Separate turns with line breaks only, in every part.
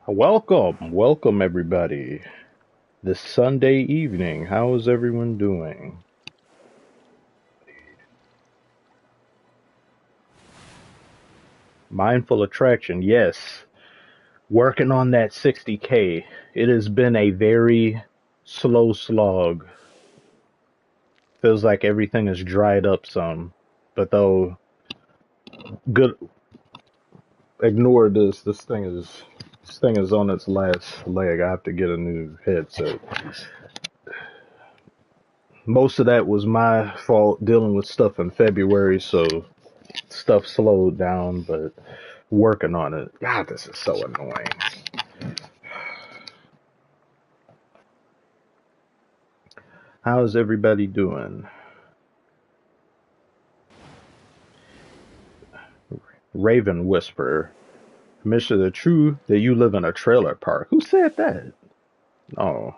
Welcome everybody. This Sunday evening, how is everyone doing? Mindful attraction, yes. Working on that 60K. It has been a very slow slog. Feels like everything has dried up some. But though, good, ignore this. This thing is on its last leg. I have to get a new headset. Most of that was my fault dealing with stuff in February, so stuff slowed down, but working on it. God, this is so annoying. How's everybody doing? Raven Whisperer. Mr. The True that you live in a trailer park. Who said that? Oh,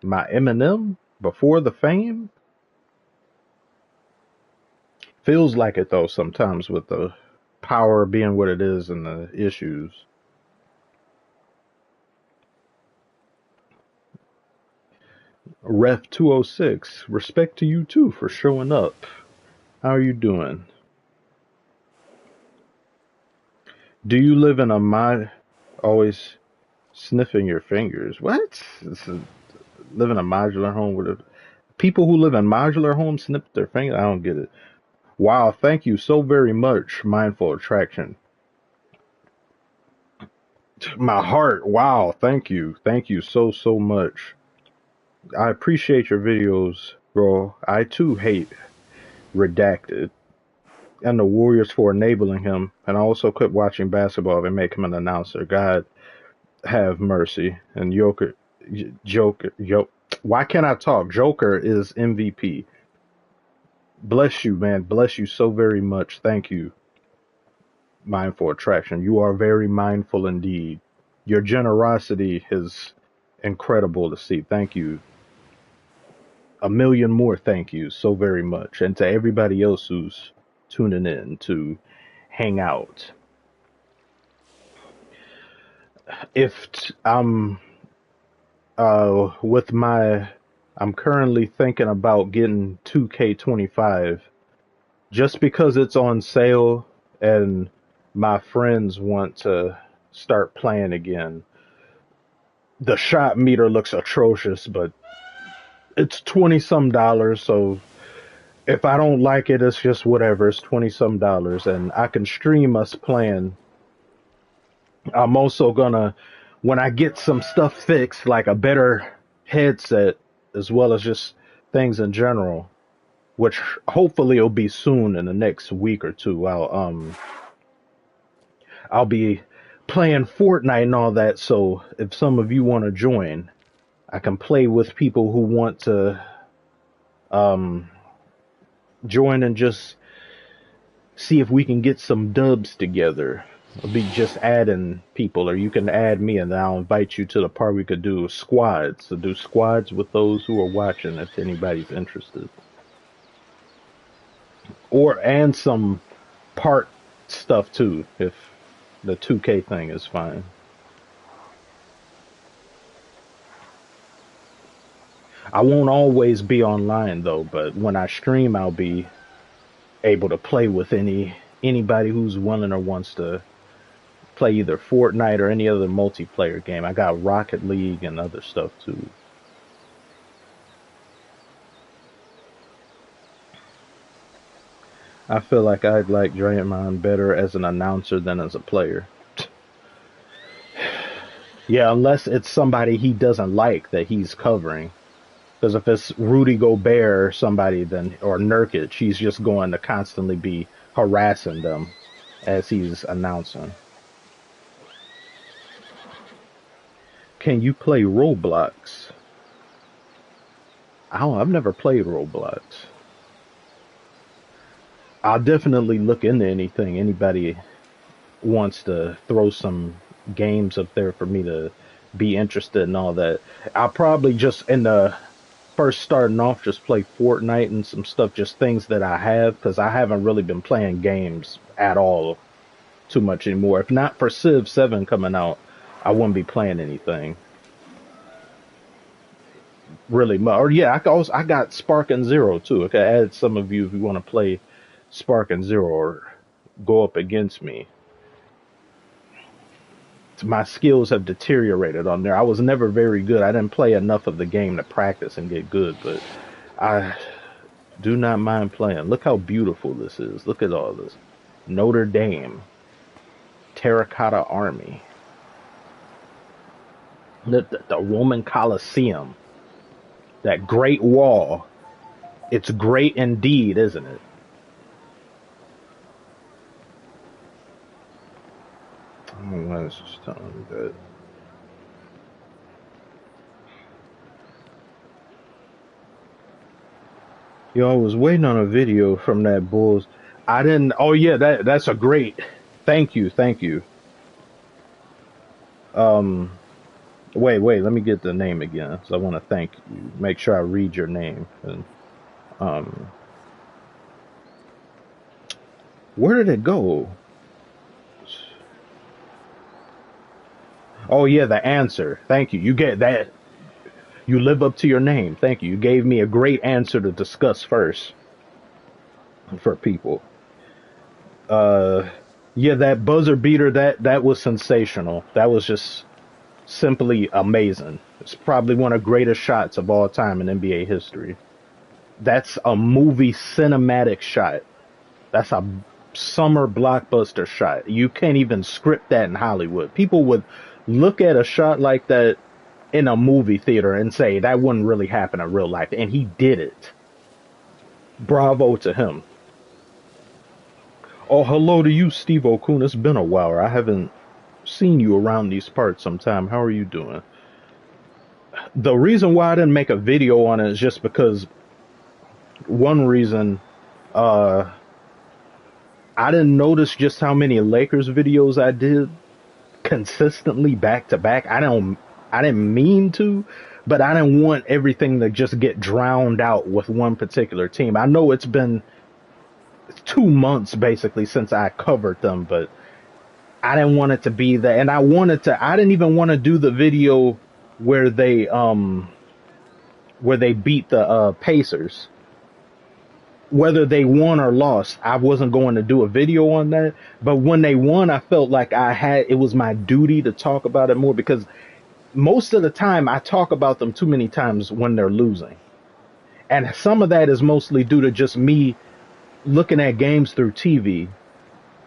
my Eminem before the fame? Feels like it though sometimes with the power being what it is and the issues. Ref 206. Respect to you too for showing up. How are you doing? Do you live in a always sniffing your fingers? What? Live in a modular home with people who live in modular homes snip their fingers? I don't get it. Wow, thank you so very much, Mindful Attraction. My heart, wow, thank you. Thank you so much. I appreciate your videos, bro. I too hate Redacted and the Warriors for enabling him, and I also quit watching basketball and make him an announcer. God have mercy. And Joker, why can't I talk? Joker is MVP. Bless you, man. Bless you so very much. Thank you, Mindful Attraction. You are very mindful indeed. Your generosity is incredible to see. Thank you. A million more thank yous so very much. And to everybody else who's tuning in to hang out. If I'm with my I'm currently thinking about getting 2K25 just because it's on sale and my friends want to start playing again. The shot meter looks atrocious, but it's 20 some dollars, so if I don't like it, it's just whatever. It's 20 some dollars and I can stream us playing. I'm also gonna, when I get some stuff fixed, like a better headset, as well as just things in general, which hopefully will be soon in the next week or two. I'll be playing Fortnite and all that. So if some of you want to join, I can play with people who want to um, join and just see if we can get some dubs together. I'll be just adding people, or you can add me, and I'll invite you to the part we could do squads. So do squads with those who are watching, if anybody's interested, or and some part stuff too, if the 2K thing is fine. I won't always be online though, but when I stream, I'll be able to play with anybody who's willing or wants to play either Fortnite or any other multiplayer game. I got Rocket League and other stuff too. I feel like I'd like Draymond better as an announcer than as a player. Yeah, unless it's somebody he doesn't like that he's covering. Because if it's Rudy Gobert or somebody, then or Nurkic, he's just going to constantly be harassing them as he's announcing. Can you play Roblox? I've never played Roblox. I'll definitely look into anything. Anybody wants to throw some games up there for me to be interested in all that. I'll probably just in the first starting off just play Fortnite and some stuff, just things that I have, because I haven't really been playing games at all too much anymore. If not for Civ 7 coming out, I wouldn't be playing anything really much. Or yeah, I got Spark and Zero too. I could add some of you if you want to play Spark and Zero or go up against me. My skills have deteriorated on there. I was never very good. I didn't play enough of the game to practice and get good, but I do not mind playing. Look how beautiful this is. Look at all this. Notre Dame. Terracotta Army. The Roman Colosseum. That Great Wall. It's great indeed, isn't it? Oh, that's just telling me that. Yo, I was waiting on a video from that Bulls. I didn't. Oh yeah, that's a great. Thank you, thank you. Um, wait. Let me get the name again. So I want to thank you. Make sure I read your name. And um, where did it go? Oh yeah, the answer. Thank you. You get that. You live up to your name. Thank you. You gave me a great answer to discuss first for people. Uh, yeah, that buzzer beater, that was sensational. That was just simply amazing. It's probably one of the greatest shots of all time in NBA history. That's a movie cinematic shot. That's a summer blockbuster shot. You can't even script that in Hollywood. People would look at a shot like that in a movie theater and say that wouldn't really happen in real life, and he did it. Bravo to him. Oh, hello to you, Steve Okun. It's been a while. I haven't seen you around these parts sometime. How are you doing? The reason why I didn't make a video on it is just because one reason, I didn't notice just how many Lakers videos I did consistently back to back. I didn't mean to, but I didn't want everything to just get drowned out with one particular team. I know it's been 2 months basically since I covered them, but I didn't want it to be that. And I didn't even want to do the video where they beat the Pacers. Whether they won or lost, I wasn't going to do a video on that. But when they won, I felt like it was my duty to talk about it more, because most of the time I talk about them too many times when they're losing. And some of that is mostly due to just me looking at games through TV.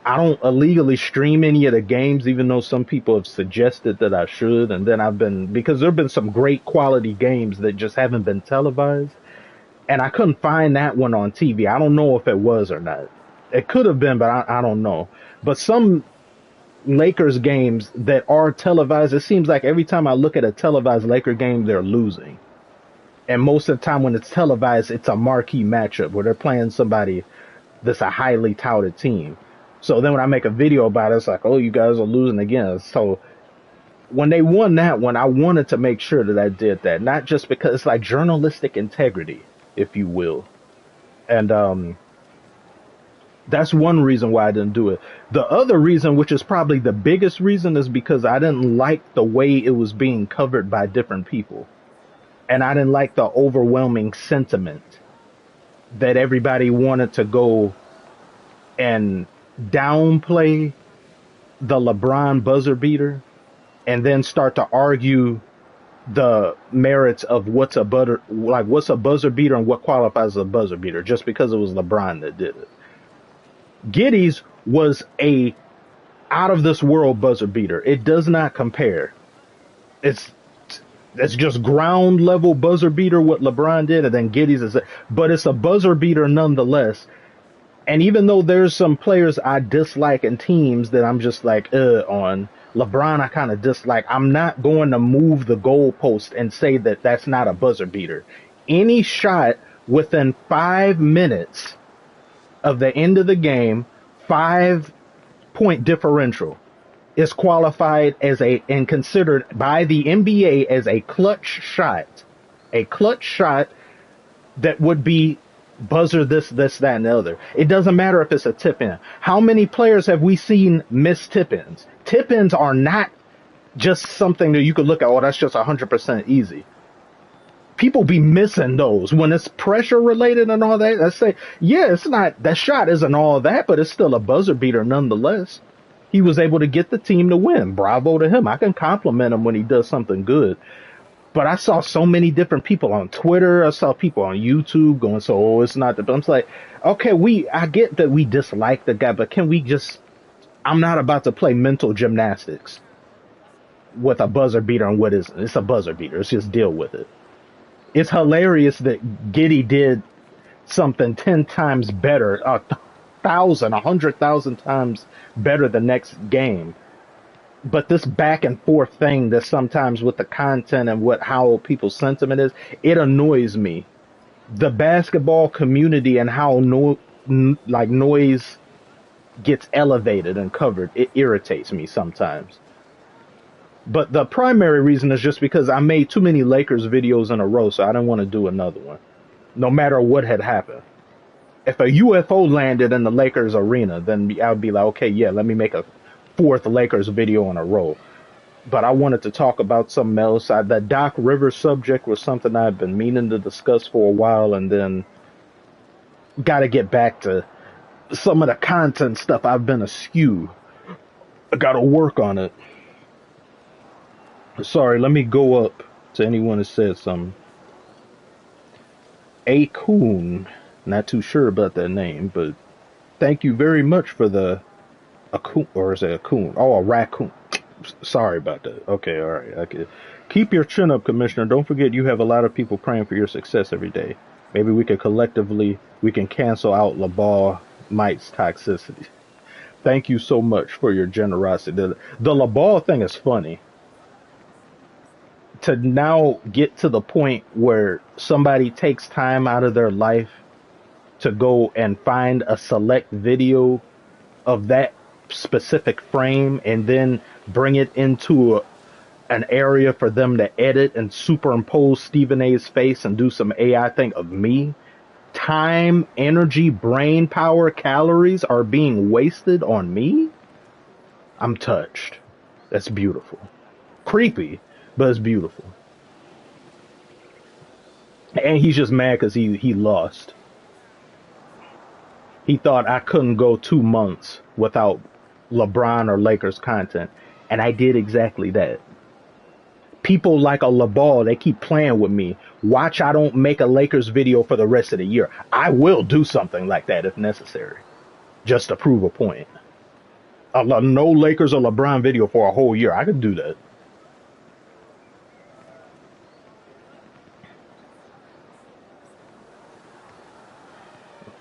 I don't illegally stream any of the games, even though some people have suggested that I should. And then because there have been some great quality games that just haven't been televised. And I couldn't find that one on TV. I don't know if it was or not. It could have been, but I don't know. But some Lakers games that are televised, it seems like every time I look at a televised Laker game, they're losing. And most of the time when it's televised, it's a marquee matchup where they're playing somebody that's a highly touted team. So then when I make a video about it, it's like, oh, you guys are losing again. So when they won that one, I wanted to make sure that I did that. Not just because it's like journalistic integrity, if you will. And that's one reason why I didn't do it. The other reason, which is probably the biggest reason, is because I didn't like the way it was being covered by different people. And I didn't like the overwhelming sentiment that everybody wanted to go and downplay the LeBron buzzer beater and then start to argue the merits of what's a buzzer beater and what qualifies as a buzzer beater just because it was LeBron that did it. Giddey's was a out of this world buzzer beater. It does not compare. It's just ground level buzzer beater what LeBron did, and then Giddey's but it's a buzzer beater nonetheless. And even though there's some players I dislike in teams that I'm just like on, LeBron I kind of dislike, I'm not going to move the goalpost and say that that's not a buzzer beater. Any shot within 5 minutes of the end of the game, 5-point differential, is qualified as and considered by the NBA as a clutch shot. A clutch shot that would be buzzer this, that, and the other. It doesn't matter if it's a tip in. How many players have we seen miss tip ins? Tip ins are not just something that you could look at. Oh, that's just 100% easy. People be missing those when it's pressure related and all that. I say, yeah, it's not, that shot isn't all that, but it's still a buzzer beater nonetheless. He was able to get the team to win. Bravo to him. I can compliment him when he does something good. But I saw so many different people on Twitter. I saw people on YouTube going, so, oh, it's not the, I'm just like, okay, I get that we dislike the guy, but can we just, I'm not about to play mental gymnastics with a buzzer beater on what isn't. It's a buzzer beater. Let's just deal with it. It's hilarious that Giddy did something 10 times better, 100,000 times better the next game. But this back and forth thing that sometimes with the content and how people's sentiment is, it annoys me. The basketball community and how noise gets elevated and covered, it irritates me sometimes. But the primary reason is just because I made too many Lakers videos in a row, so I didn't want to do another one, no matter what had happened. If a UFO landed in the Lakers arena, then I would be like, okay, yeah, let me make a fourth Lakers video in a row. But I wanted to talk about something else. The Doc Rivers subject was something I've been meaning to discuss for a while, and then got to get back to some of the content stuff. I've been askew. I got to work on it. Sorry, let me go up to anyone who said something. A Coon, not too sure about that name, but thank you very much for the a coon, or is it a coon? Oh, a raccoon. Sorry about that. Okay, all right. Okay. Keep your chin up, Commissioner. Don't forget you have a lot of people praying for your success every day. Maybe we can cancel out LeBron Mike's toxicity. Thank you so much for your generosity. The LeBron thing is funny. To now get to the point where somebody takes time out of their life to go and find a select video of that specific frame and then bring it into an area for them to edit and superimpose Stephen A's face and do some AI thing of me. Time, energy, brain power, calories are being wasted on me. I'm touched. That's beautiful. Creepy, but it's beautiful. And he's just mad because he lost. He thought I couldn't go 2 months without LeBron or Lakers content. And I did exactly that. People like a LeBron, they keep playing with me. Watch, I don't make a Lakers video for the rest of the year. I will do something like that if necessary, just to prove a point. No Lakers or LeBron video for a whole year. I could do that.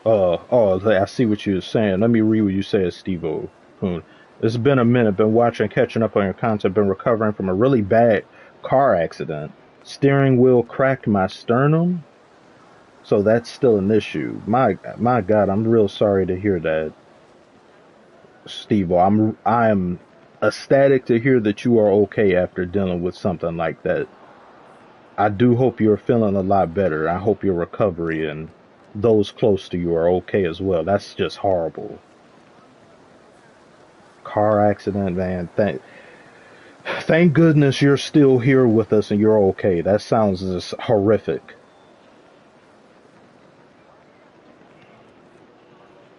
I see what you're saying. Let me read what you said, Steve-O. It's been a minute. Been watching, catching up on your content. Been recovering from a really bad car accident. Steering wheel cracked my sternum. So that's still an issue. My God, I'm real sorry to hear that, Steve-O. I'm ecstatic to hear that you are okay after dealing with something like that. I do hope you're feeling a lot better. I hope your recovery and those close to you are okay as well. That's just horrible. Car accident, man. Thank goodness you're still here with us and you're okay. That sounds just horrific.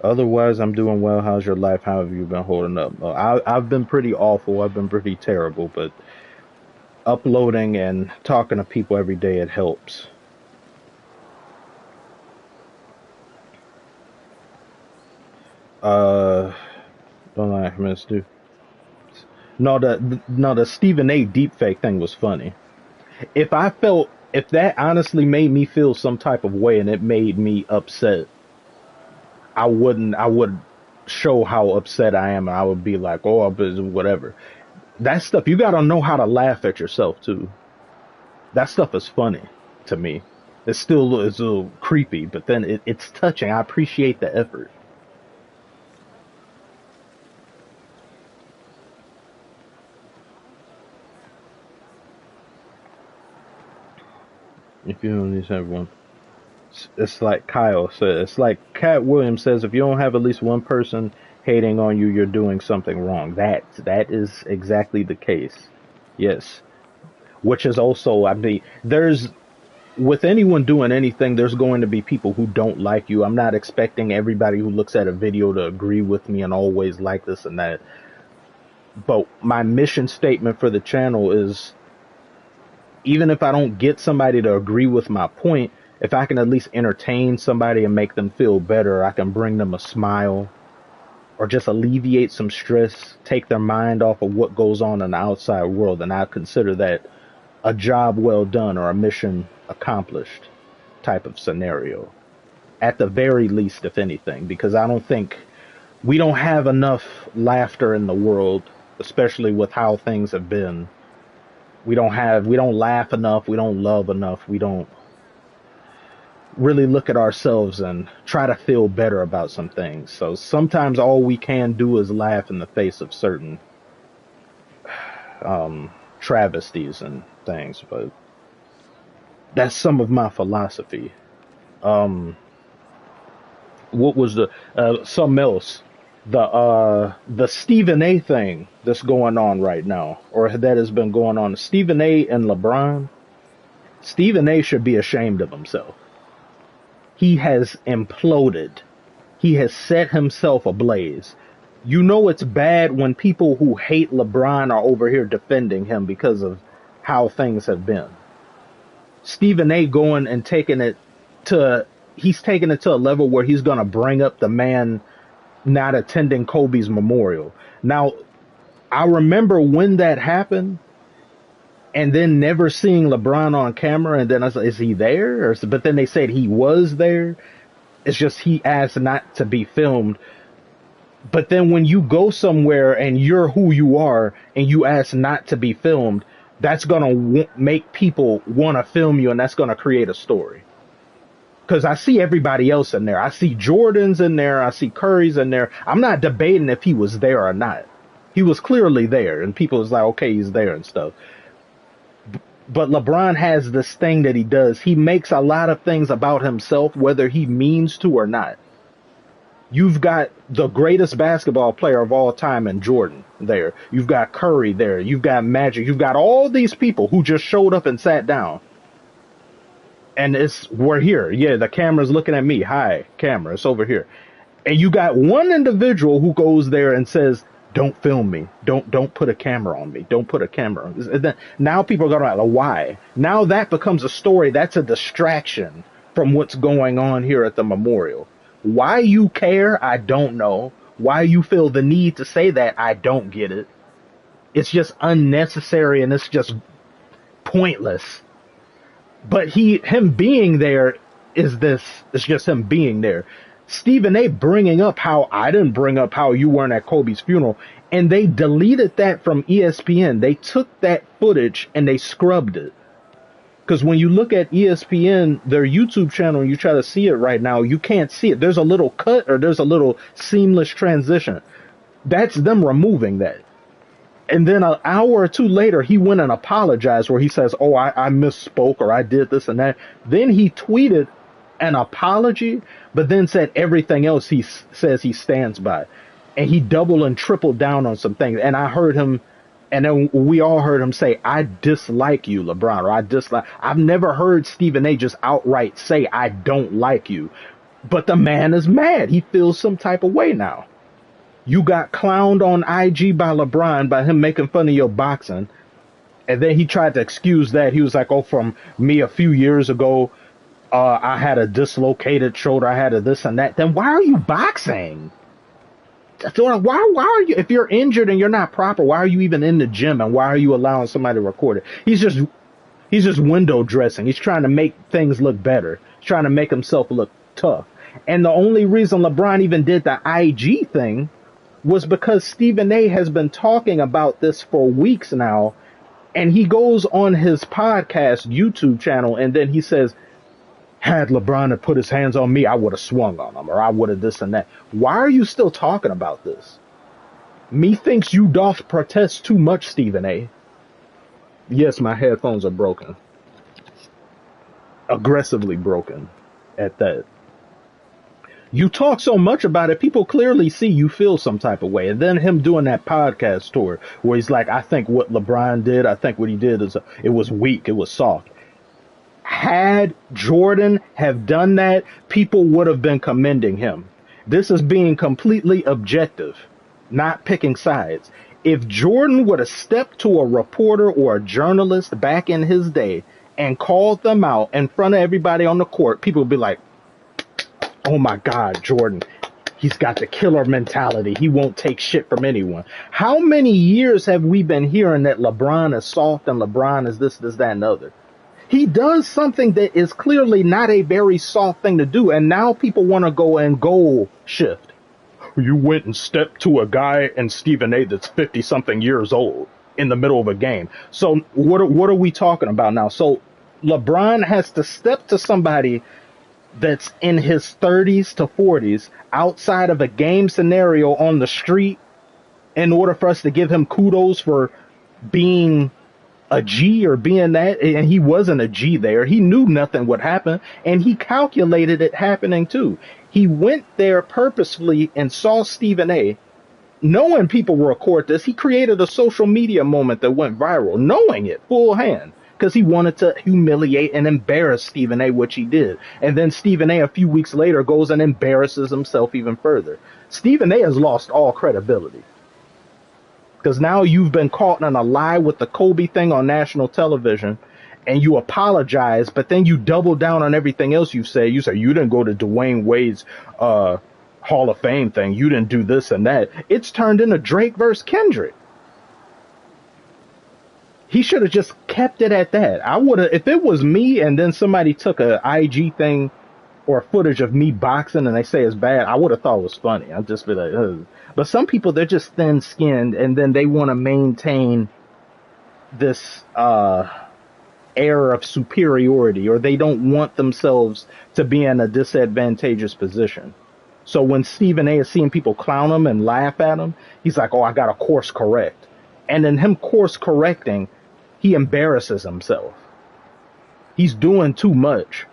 Otherwise, I'm doing well. How's your life? How have you been holding up? I've been pretty awful. I've been pretty terrible, but uploading and talking to people every day, it helps. Don't know how minutes do. No, the Stephen A. deepfake thing was funny. If that honestly made me feel some type of way and it made me upset, I would show how upset I am. I would be like, oh, whatever. That stuff, you gotta know how to laugh at yourself too. That stuff is funny to me. It's a little creepy, but then it's touching. I appreciate the effort. If you don't need everyone, it's like Kyle said. It's like Cat Williams says. If you don't have at least one person hating on you, you're doing something wrong. That is exactly the case. Yes. Which is also, I mean, there's, with anyone doing anything, there's going to be people who don't like you. I'm not expecting everybody who looks at a video to agree with me and always like this and that. But my mission statement for the channel is, even if I don't get somebody to agree with my point, if I can at least entertain somebody and make them feel better, I can bring them a smile or just alleviate some stress, take their mind off of what goes on in the outside world, and I consider that a job well done or a mission accomplished type of scenario. At the very least, if anything, because I don't think we don't have enough laughter in the world, especially with how things have been. We don't laugh enough, we don't love enough, we don't really look at ourselves and try to feel better about some things. So sometimes all we can do is laugh in the face of certain travesties and things, but that's some of my philosophy. Um, what was the something else? The Stephen A thing that's going on right now, or that has been going on. Stephen A and LeBron. Stephen A should be ashamed of himself. He has imploded. He has set himself ablaze. You know it's bad when people who hate LeBron are over here defending him because of how things have been. Stephen A going and he's taking it to a level where he's going to bring up the man not attending Kobe's memorial. Now, I remember when that happened and then never seeing LeBron on camera, and then I was like, is he there? But then they said he was there. It's just he asked not to be filmed. But then when you go somewhere and you're who you are and you ask not to be filmed, that's going to make people want to film you, and that's going to create a story. Because I see everybody else in there. I see Jordan's in there. I see Curry's in there. I'm not debating if he was there or not. He was clearly there, and people was like, okay, he's there and stuff. But LeBron has this thing that he does. He makes a lot of things about himself, whether he means to or not. You've got the greatest basketball player of all time in Jordan there. You've got Curry there. You've got Magic. You've got all these people who just showed up and sat down. And we're here. Yeah, the camera's looking at me. Hi, camera. It's over here. And you got one individual who goes there and says, don't film me. Don't put a camera on me. Don't put a camera on me. And then, now people are going to, why? Now that becomes a story. That's a distraction from what's going on here at the memorial. Why you care, I don't know. Why you feel the need to say that, I don't get it. It's just unnecessary and it's just pointless. But him being there it's just him being there. Stephen A bringing up how I didn't bring up how you weren't at Kobe's funeral, and they deleted that from ESPN. They took that footage and they scrubbed it. Because when you look at ESPN, their YouTube channel, and you try to see it right now, you can't see it. There's a little cut or there's a little seamless transition. That's them removing that. And then an hour or two later, he went and apologized where he says, oh, I misspoke or I did this and that. Then he tweeted an apology, but then said everything else he says he stands by. And he doubled and tripled down on some things. And I heard him, and then we all heard him say, I dislike you, LeBron, or I've never heard Stephen A just outright say, I don't like you. But the man is mad. He feels some type of way now. You got clowned on IG by LeBron by him making fun of your boxing. And then he tried to excuse that. He was like, oh, from me a few years ago, I had a dislocated shoulder. I had a this and that. Then why are you boxing? Why are you, if you're injured and you're not proper, why are you even in the gym? And why are you allowing somebody to record it? He's just window dressing. He's trying to make things look better. He's trying to make himself look tough. And the only reason LeBron even did the IG thing was because Stephen A has been talking about this for weeks now, and he goes on his podcast YouTube channel and then he says, had LeBron had put his hands on me, I would have swung on him, or I would have this and that. Why are you still talking about this? Methinks you doth protest too much, Stephen A. Yes, my headphones are broken. Aggressively broken at that. You talk so much about it, people clearly see you feel some type of way. And then him doing that podcast tour where he's like, I think what LeBron did, I think what he did is it was weak, it was soft. Had Jordan have done that, people would have been commending him. This is being completely objective, not picking sides. If Jordan would have stepped to a reporter or a journalist back in his day and called them out in front of everybody on the court, people would be like, oh my God, Jordan, he's got the killer mentality. He won't take shit from anyone. How many years have we been hearing that LeBron is soft and LeBron is this, that, and the other? He does something that is clearly not a very soft thing to do, and now people want to go and goal shift. You went and stepped to a guy in Stephen A. that's 50-something years old in the middle of a game. So what are we talking about now? So LeBron has to step to somebody that's in his 30s to 40s outside of a game scenario on the street in order for us to give him kudos for being a G or being that. And he wasn't a G there. He knew nothing would happen, and he calculated it happening too. He went there purposefully and saw Stephen A. Knowing people will record this. He created a social media moment that went viral, knowing it full hand, because he wanted to humiliate and embarrass Stephen A., which he did. And then Stephen A. a few weeks later goes and embarrasses himself even further. Stephen A. has lost all credibility. Because now you've been caught in a lie with the Kobe thing on national television, and you apologize, but then you double down on everything else you say. You say you didn't go to Dwayne Wade's Hall of Fame thing. You didn't do this and that. It's turned into Drake versus Kendrick. He should have just kept it at that. I would have, if it was me and then somebody took a IG thing or footage of me boxing and they say it's bad, I would have thought it was funny. I'd just be like, ugh. But some people, they're just thin skinned and then they want to maintain this air of superiority, or they don't want themselves to be in a disadvantageous position. So when Stephen A. is seeing people clown him and laugh at him, he's like, oh, I got to course correct. And in him course correcting, he embarrasses himself. He's doing too much.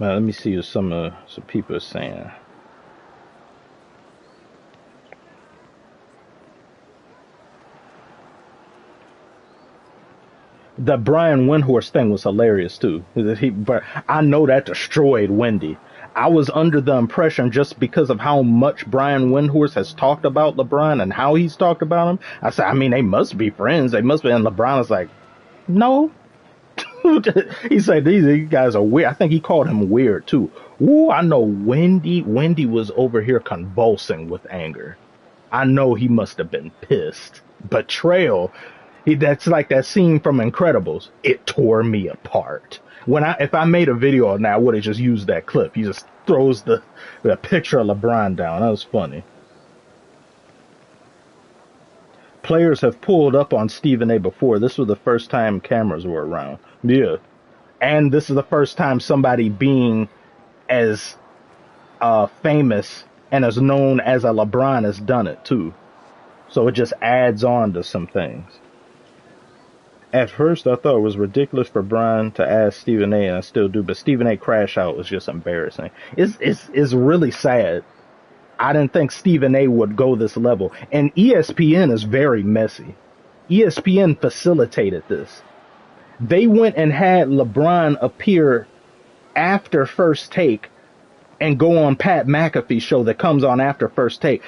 Now, let me see what some people are saying. The Brian Windhorst thing was hilarious too. But I know that destroyed Wendy. I was under the impression, just because of how much Brian Windhorst has talked about LeBron and how he's talked about him, I said, I mean, they must be friends. They must be. And LeBron is like, no. He said, these guys are weird. I think he called him weird too. Ooh, I know Wendy was over here convulsing with anger. I know he must have been pissed. Betrayal. That's like that scene from Incredibles. It tore me apart. If I made a video on that, I would have just used that clip. He just throws the picture of LeBron down. That was funny. Players have pulled up on Stephen A. before. This was the first time cameras were around. Yeah. And this is the first time somebody being as famous and as known as a LeBron has done it too. So it just adds on to some things. At first, I thought it was ridiculous for Brian to ask Stephen A., and I still do, but Stephen A. crash out was just embarrassing. It's really sad. I didn't think Stephen A. would go this level. And ESPN is very messy. ESPN facilitated this. They went and had LeBron appear after First Take and go on Pat McAfee's show that comes on after First Take.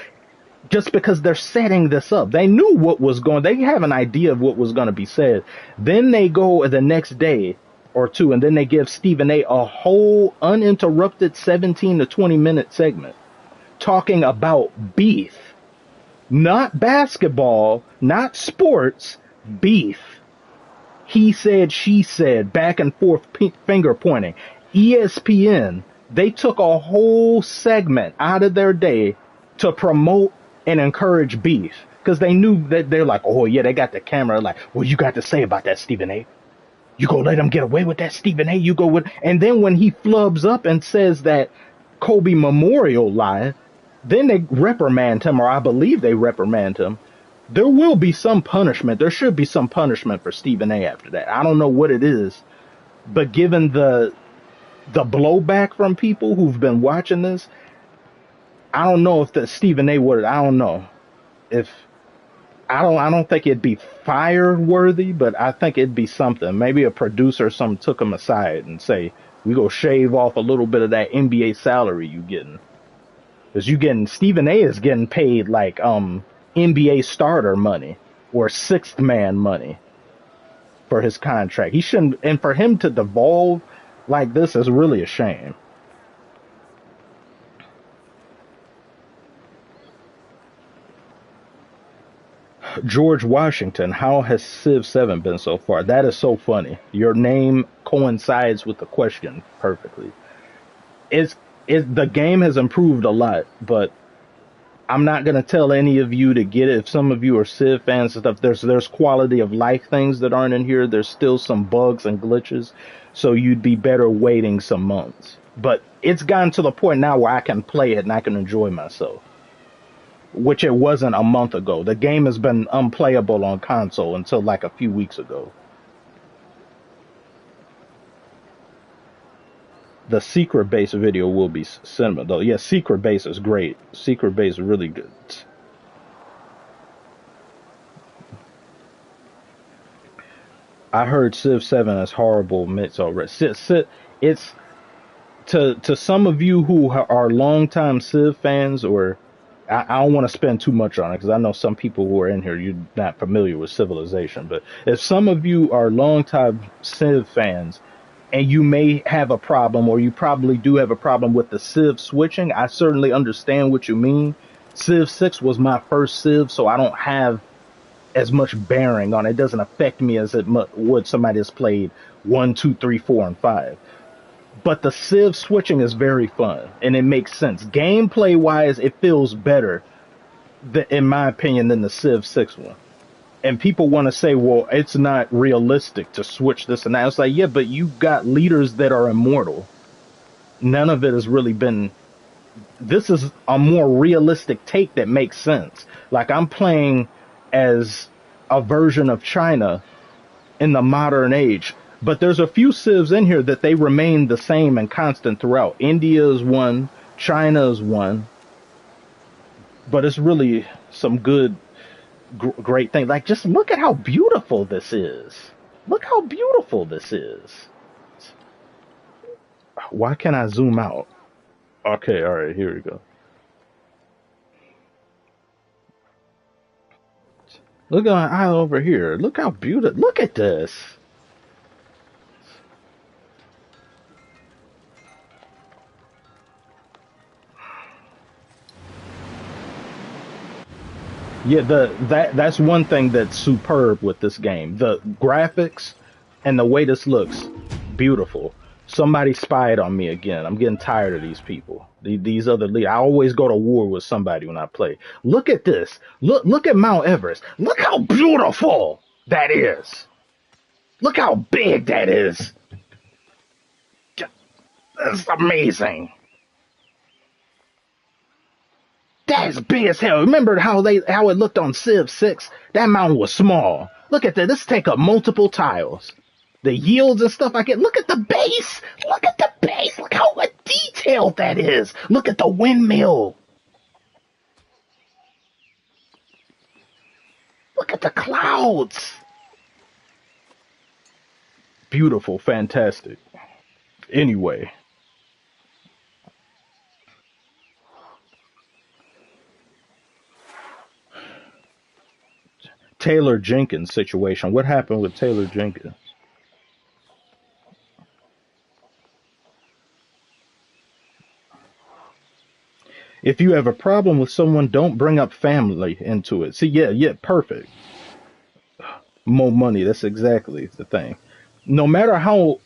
Just because they're setting this up. They knew what was going, they have an idea of what was going to be said. Then they go the next day or two, and then they give Stephen A. whole uninterrupted 17 to 20 minute segment talking about beef. Not basketball, not sports, beef. He said, she said, back and forth, finger pointing. ESPN, they took a whole segment out of their day to promote and encourage beef, because they knew that they're like, oh yeah, they got the camera, like, what you got to say about that, Stephen A? You gonna let him get away with that, Stephen A? You go with, and then when he flubs up and says that Kobe memorial lie, then they reprimand him, or I believe they reprimand him. There will be some punishment. There should be some punishment for Stephen A after that. I don't know what it is, But given the blowback from people who've been watching this, I don't know if the Stephen A. would. I don't know if I don't think it'd be fire worthy, but I think it'd be something. Maybe a producer or something took him aside and say, "We go shave off a little bit of that NBA salary you getting, because you getting Stephen A. is getting paid like NBA starter money or sixth man money for his contract. He shouldn't, and for him to devolve like this is really a shame." George Washington, how has Civ 7 been so far? That is so funny. Your name coincides with the question perfectly. It's the game has improved a lot, but I'm not gonna tell any of you to get it. If some of you are Civ fans and stuff, there's quality of life things that aren't in here. There's still some bugs and glitches, so you'd be better waiting some months. But it's gotten to the point now where I can play it and I can enjoy myself, which it wasn't a month ago. The game has been unplayable on console until like a few weeks ago. The Secret Base video will be cinema though. Yeah, Secret Base is great. Secret Base is really good. I heard Civ 7 is horrible mix already. It's to some of you who are longtime Civ fans, or I don't want to spend too much on it because I know some people who are in here, you're not familiar with Civilization. But if some of you are longtime Civ fans and you may have a problem, or you probably do have a problem with the Civ switching, I certainly understand what you mean. Civ 6 was my first Civ, so I don't have as much bearing on it. It doesn't affect me as it would somebody that's played 1, 2, 3, 4, and 5. But the Civ switching is very fun, and it makes sense. Gameplay wise, it feels better, in my opinion, than the Civ 6 one. And people want to say, well, it's not realistic to switch this and that. It's like, yeah, but you got leaders that are immortal. None of it has really been. This is a more realistic take that makes sense. Like, I'm playing as a version of China in the modern age. But there's a few civs in here that they remain the same and constant throughout. India is one, China is one, but it's really some good, great things. Like, just look at how beautiful this is. Look how beautiful this is. Why can't I zoom out? Okay, all right, here we go. Look at my eye over here. Look how beautiful. Look at this. Yeah, that's one thing that's superb with this game. The graphics and the way this looks, beautiful. Somebody spied on me again. I'm getting tired of these people. These other leaders. I always go to war with somebody when I play. Look at this. Look at Mount Everest. Look how beautiful that is. Look how big that is. That's amazing. That is big as hell. Remember how it looked on Civ 6? That mountain was small. Look at that. This take up multiple tiles. The yields and stuff I get. Look at the base. Look at the base. Look how detailed that is. Look at the windmill. Look at the clouds. Beautiful, fantastic. Anyway. Taylor Jenkins situation. What happened with Taylor Jenkins? If you have a problem with someone, don't bring up family into it. See, yeah, perfect. More money. That's exactly the thing. No matter how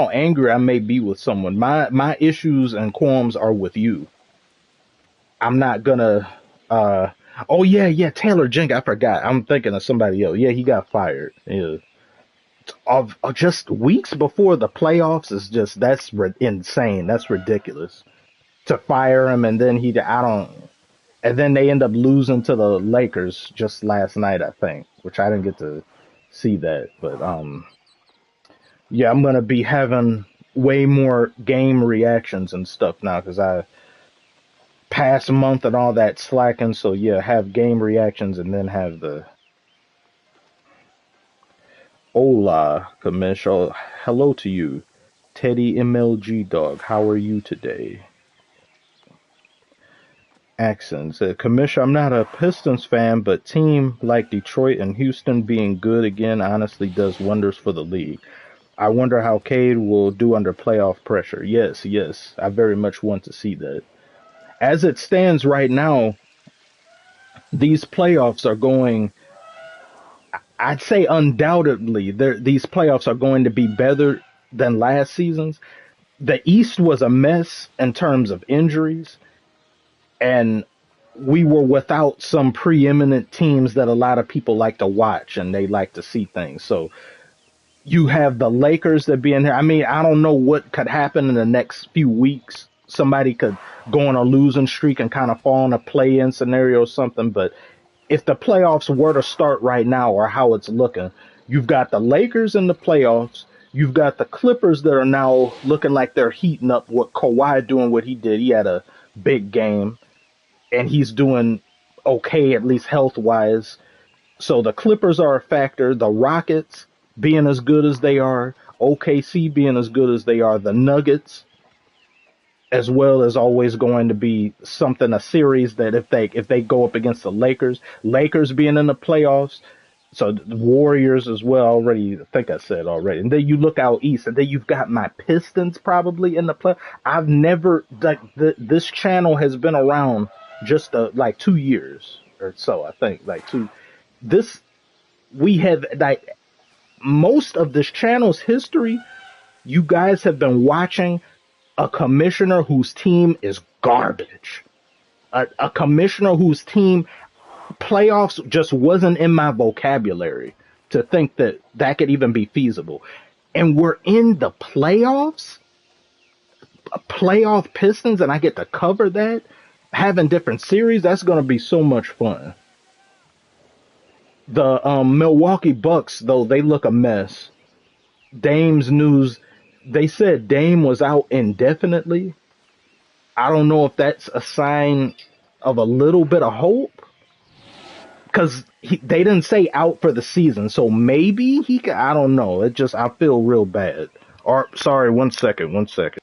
angry I may be with someone, my issues and qualms are with you. I'm not gonna. Oh yeah, Taylor Jenkins. I forgot. I'm thinking of somebody else. Yeah, he got fired. Yeah. Of just weeks before the playoffs is just insane. That's ridiculous to fire him, and then I don't, and then they end up losing to the Lakers just last night, I think, which I didn't get to see that, but Yeah, I'm gonna be having way more game reactions and stuff now because I past month and all that slacking. So yeah, have game reactions and then have the Hola, commercial. Hello to you, Teddy MLG Dog. How are you today? Accents. Commissioner, I'm not a Pistons fan, but team like Detroit and Houston being good again honestly does wonders for the league. I wonder how Cade will do under playoff pressure. Yes, yes, I very much want to see that. As it stands right now, these playoffs are going, I'd say undoubtedly, these playoffs are going to be better than last season's. The East was a mess in terms of injuries, and we were without some preeminent teams that a lot of people like to watch and they like to see things. So you have the Lakers that be in here. I mean, I don't know what could happen in the next few weeks. Somebody could go on a losing streak and kind of fall in a play-in scenario or something. But if the playoffs were to start right now or how it's looking, you've got the Lakers in the playoffs. You've got the Clippers that are now looking like they're heating up. What Kawhi doing what he did. He had a big game and he's doing okay, at least health wise. So the Clippers are a factor. The Rockets being as good as they are, OKC being as good as they are, the Nuggets as well is always going to be something, a series that if they go up against the Lakers being in the playoffs, so the Warriors as well. Already, I think I said already, and then you look out east, and then you've got my Pistons probably in the play. I've never like this channel has been around just like 2 years or so. I think like two. This we have like most of this channel's history. You guys have been watching a commissioner whose team is garbage. A commissioner whose team playoffs just wasn't in my vocabulary to think that that could even be feasible. And we're in the playoffs, playoff Pistons, and I get to cover that, having different series. That's going to be so much fun. The Milwaukee Bucks, though, they look a mess. Dame's news, they said Dame was out indefinitely. I don't know if that's a sign of a little bit of hope because they didn't say out for the season, so maybe he can. I don't know. It just I feel real bad. Or sorry, 1 second, 1 second.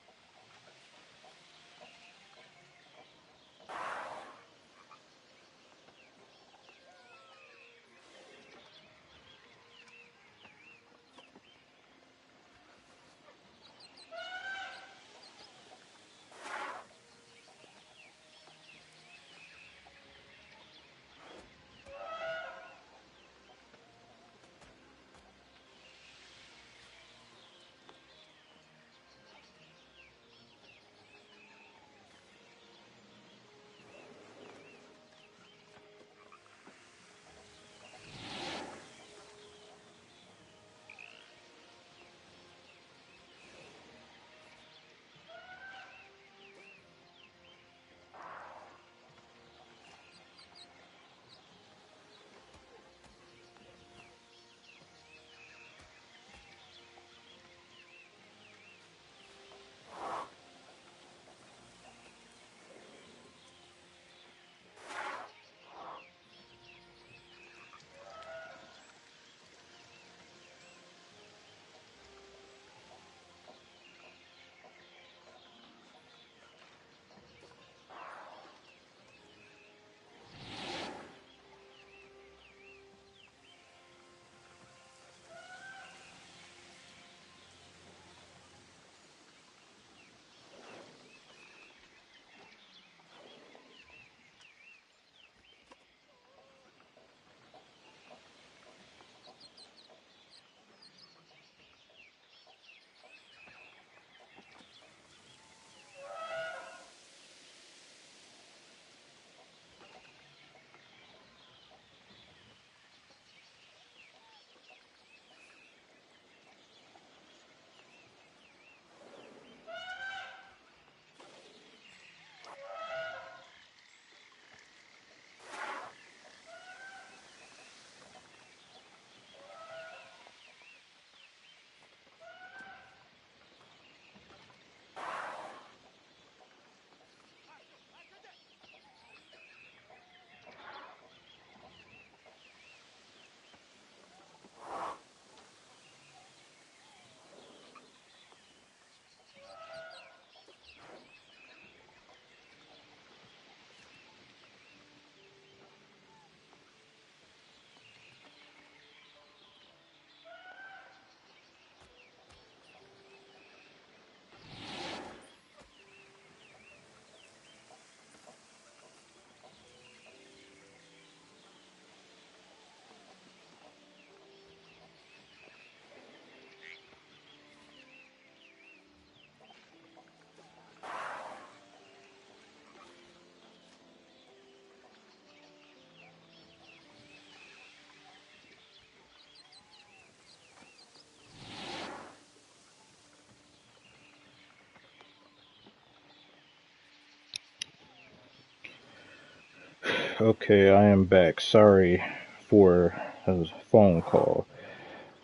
Okay, I am back. Sorry for a phone call.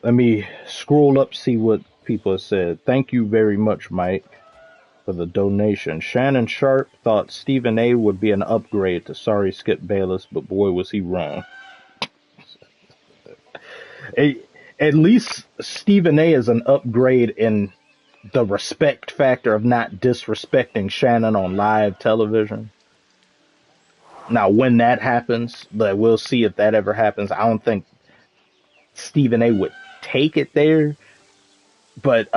Let me scroll up, see what people have said. Thank you very much, Mike, for the donation. Shannon Sharp thought Stephen A would be an upgrade to Sorry Skip Bayless, but boy was he wrong. A- At least Stephen A is an upgrade in the respect factor of not disrespecting Shannon on live television. Now, when that happens, we'll see if that ever happens. I don't think Stephen A would take it there, but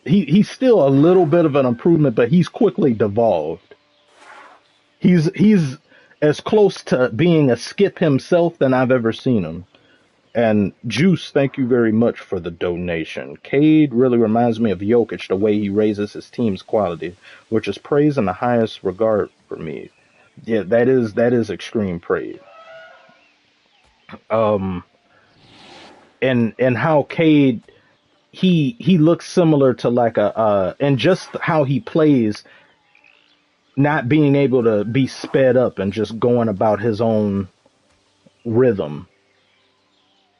he's still a little bit of an improvement, but he's quickly devolved. He's as close to being a Skip himself than I've ever seen him. And Juice, thank you very much for the donation. Cade really reminds me of Jokic, the way he raises his team's quality, which is praise in the highest regard for me. Yeah, that is extreme praise. Um, and how Cade he looks similar to like and just how he plays, not being able to be sped up and just going about his own rhythm.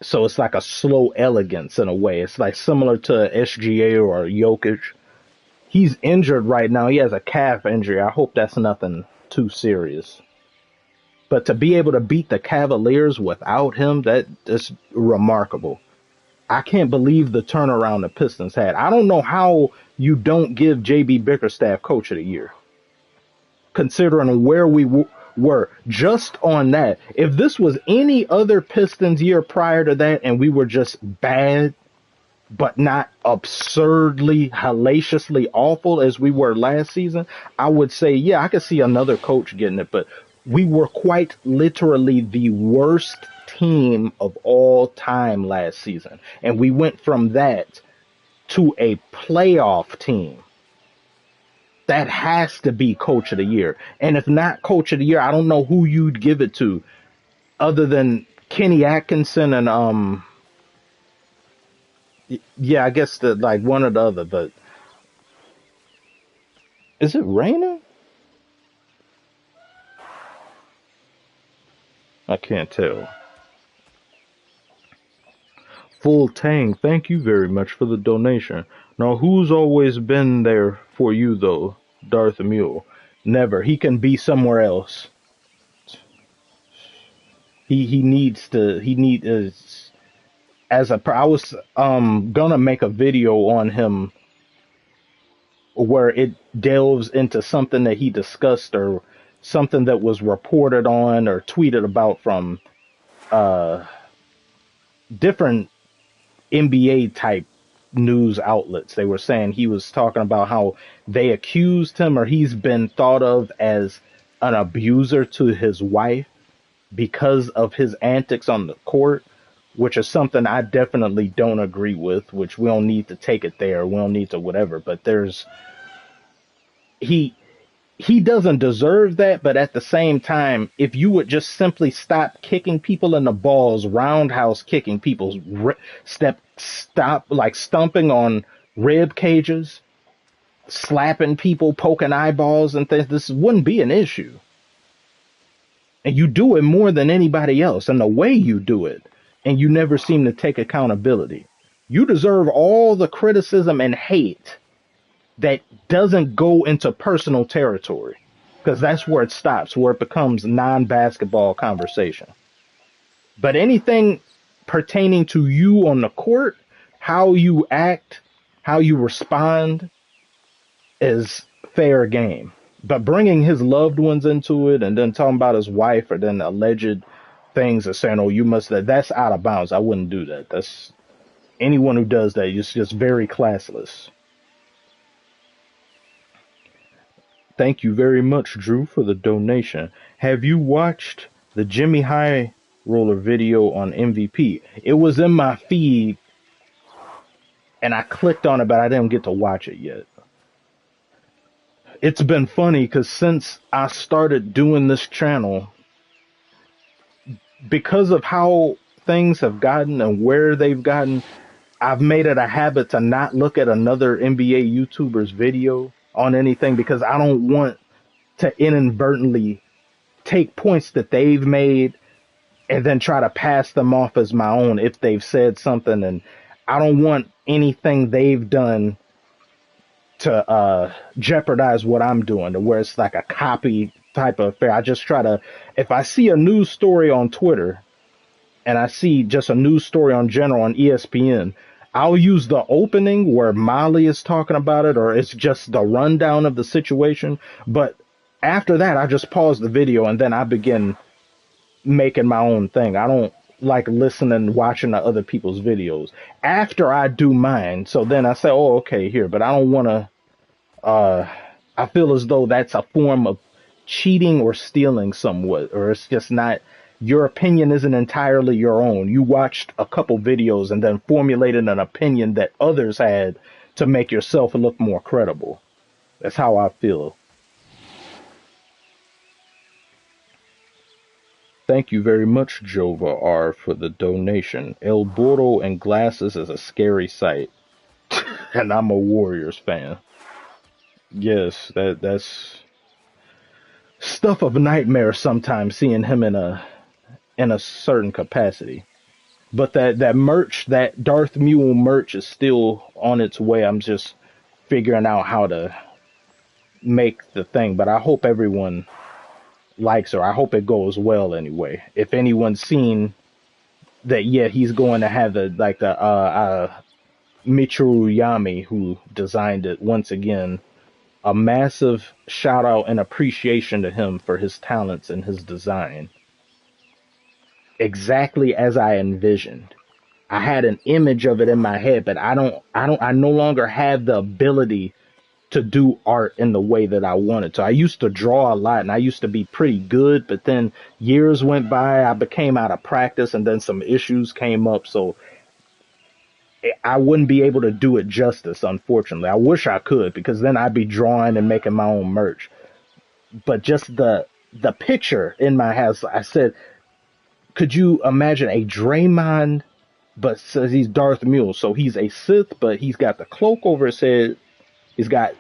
So it's like a slow elegance in a way. It's like similar to SGA or Jokic. He's injured right now. He has a calf injury. I hope that's nothing too serious. But to be able to beat the Cavaliers without him, that's remarkable. I can't believe the turnaround the Pistons had. I don't know how you don't give JB Bickerstaff Coach of the Year, considering where we were just on that. If this was any other Pistons year prior to that and we were just bad, but not absurdly, hellaciously awful as we were last season, I would say, yeah, I could see another coach getting it. But we were quite literally the worst team of all time last season. And we went from that to a playoff team. That has to be Coach of the Year. And if not Coach of the Year, I don't know who you'd give it to other than Kenny Atkinson and yeah, I guess the like one or the other. But is it raining? I can't tell. Full Tang, thank you very much for the donation. Now, who's always been there for you though? Darth Mule. Never. He can be somewhere else. He needs to. He need as a. I was gonna make a video on him where it delves into something that he discussed or something that was reported on or tweeted about from uh different NBA type news outlets. They were saying he was talking about how they accused him or he's been thought of as an abuser to his wife because of his antics on the court, which is something I definitely don't agree with, which we don't need to take it there. We don't need to whatever, but he he doesn't deserve that, but at the same time, if you would just simply stop kicking people in the balls, roundhouse kicking people's stop like stomping on rib cages, slapping people, poking eyeballs and things, this wouldn't be an issue. And you do it more than anybody else, and the way you do it, and you never seem to take accountability. You deserve all the criticism and hate that doesn't go into personal territory, because that's where it stops, where it becomes non-basketball conversation. But anything pertaining to you on the court, how you act, how you respond is fair game. But bringing his loved ones into it and then talking about his wife or then alleged things and saying, oh, you must, that's out of bounds. I wouldn't do that. That's anyone who does that is just very classless. Thank you very much, Drew, for the donation. Have you watched the Jimmy High Roller video on MVP? It was in my feed, and I clicked on it, but I didn't get to watch it yet. It's been funny, because since I started doing this channel, because of how things have gotten and where they've gotten, I've made it a habit to not look at another NBA YouTuber's video on anything because I don't want to inadvertently take points that they've made and then try to pass them off as my own if they've said something. And I don't want anything they've done to jeopardize what I'm doing, to where it's like a copy type of affair. I just try to, if I see a news story on Twitter and I see just a news story on general on ESPN, I'll use the opening where Molly is talking about it, or it's just the rundown of the situation. But after that, I just pause the video and then I begin making my own thing. I don't like listening, watching to other people's videos after I do mine. So then I say, oh, okay, here, but I don't want to, I feel as though that's a form of cheating or stealing somewhat, or it's just not, your opinion isn't entirely your own. You watched a couple videos and then formulated an opinion that others had to make yourself look more credible. That's how I feel. Thank you very much, Jova R, for the donation. El Burro and glasses is a scary sight. And I'm a Warriors fan. Yes, that's stuff of nightmare sometimes, seeing him in a certain capacity. But that merch, that Darth Mule merch is still on its way. I'm just figuring out how to make the thing, but I hope everyone likes her. I hope it goes well anyway. If anyone's seen that, yeah, he's going to have the Michiru Yami, who designed it, once again, a massive shout out and appreciation to him for his talents and his design. Exactly as I envisioned. I had an image of it in my head, but I no longer have the ability to do art in the way that I wanted to. I used to draw a lot and I used to be pretty good, but then years went by, I became out of practice and then some issues came up. So I wouldn't be able to do it justice, unfortunately. I wish I could, because then I'd be drawing and making my own merch. But just the picture in my house, I said, could you imagine a Draymond, but says he's Darth Mule, so he's a Sith, but he's got the cloak over his head, he's got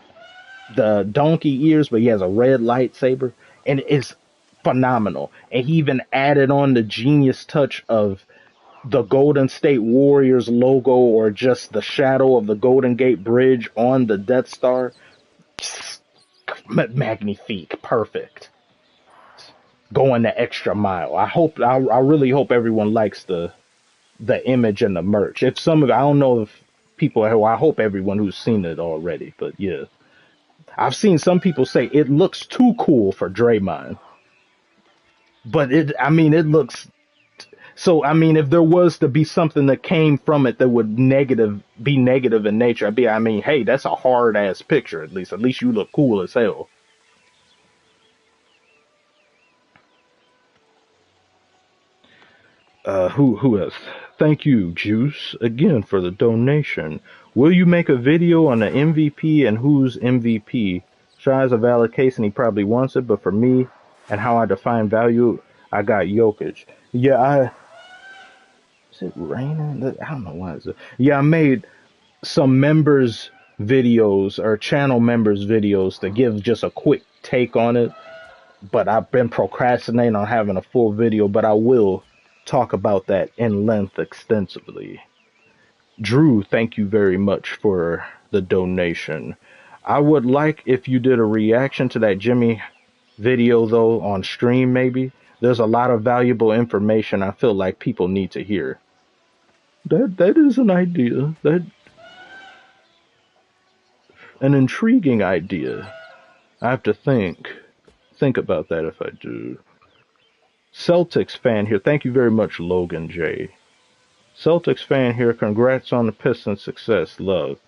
the donkey ears, but he has a red lightsaber, and it's phenomenal. And he even added on the genius touch of the Golden State Warriors logo, or just the shadow of the Golden Gate Bridge on the Death Star. Magnifique, perfect. Going the extra mile. I really hope everyone likes the image and the merch. If some of, I don't know if people, I hope everyone who's seen it already, but yeah. I've seen some people say it looks too cool for Draymond. But it looks, so, I mean, if there was to be something that came from it that would be negative in nature, hey, that's a hard ass picture, at least. At least you look cool as hell. Who else? Thank you, Juice, again for the donation. Will you make a video on the MVP and who's MVP? Shai's a valid case and he probably wants it, but for me and how I define value, I got Jokic. Yeah, is it raining? I don't know why is it. Yeah, I made some members videos or channel members videos to give just a quick take on it, but I've been procrastinating on having a full video, but I will talk about that in length extensively. Drew, thank you very much for the donation. I would like if you did a reaction to that Jimmy video, though, on stream, maybe. There's a lot of valuable information I feel like people need to hear. That is an idea. An intriguing idea. I have to think about that if I do. Celtics fan here. Thank you very much, Logan J. Celtics fan here. Congrats on the Pistons' success. Love.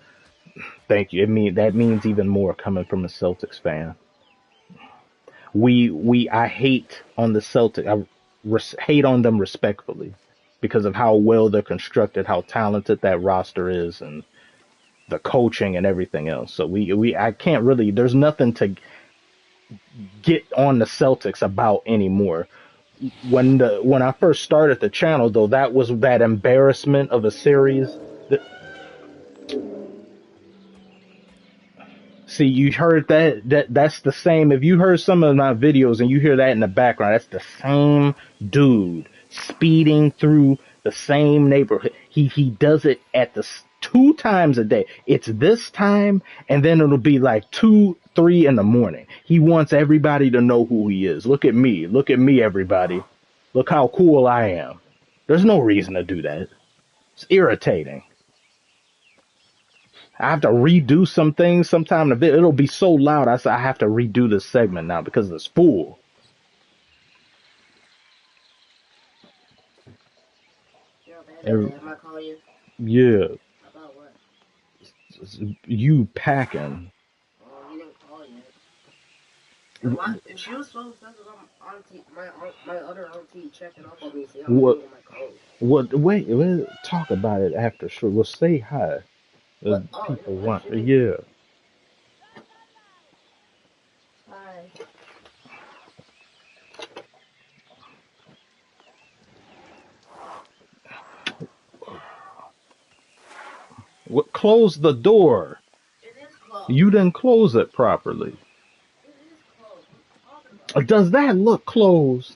Thank you. That means even more coming from a Celtics fan. I hate on the Celtics. I hate on them respectfully because of how well they're constructed, how talented that roster is, and the coaching and everything else. So I can't really. There's nothing to get on the Celtics about anymore. When I first started the channel, though, that was that embarrassment of a series. See, you heard that? That's the same. If you heard some of my videos and you hear that in the background, that's the same dude speeding through the same neighborhood. He does it at the 2 times a day. It's this time, and then it'll be like 2, 3 in the morning. He wants everybody to know who he is. Look at me. Look at me, everybody. Look how cool I am. There's no reason to do that. It's irritating. I have to redo some things sometime. It'll be so loud. I said I have to redo this segment now because it's full. Every,
Am I calling you?
yeah.
About what?
You packing.
Oh, you didn't call yet. If she was so obsessed with my other auntie checking up on me, see how I'm doing my calls.
What? Wait. Talk about it after. Sure. We'll say hi. People want. Yeah.
Hi.
What? Close the door.
It is closed.
You didn't close it properly.
It is closed. What are you talking about?
Does that look closed?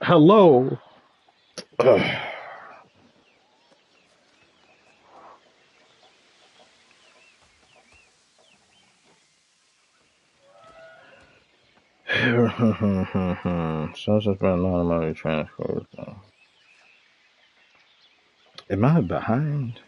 Hello. Ugh. Such a not money transfer. Am I behind?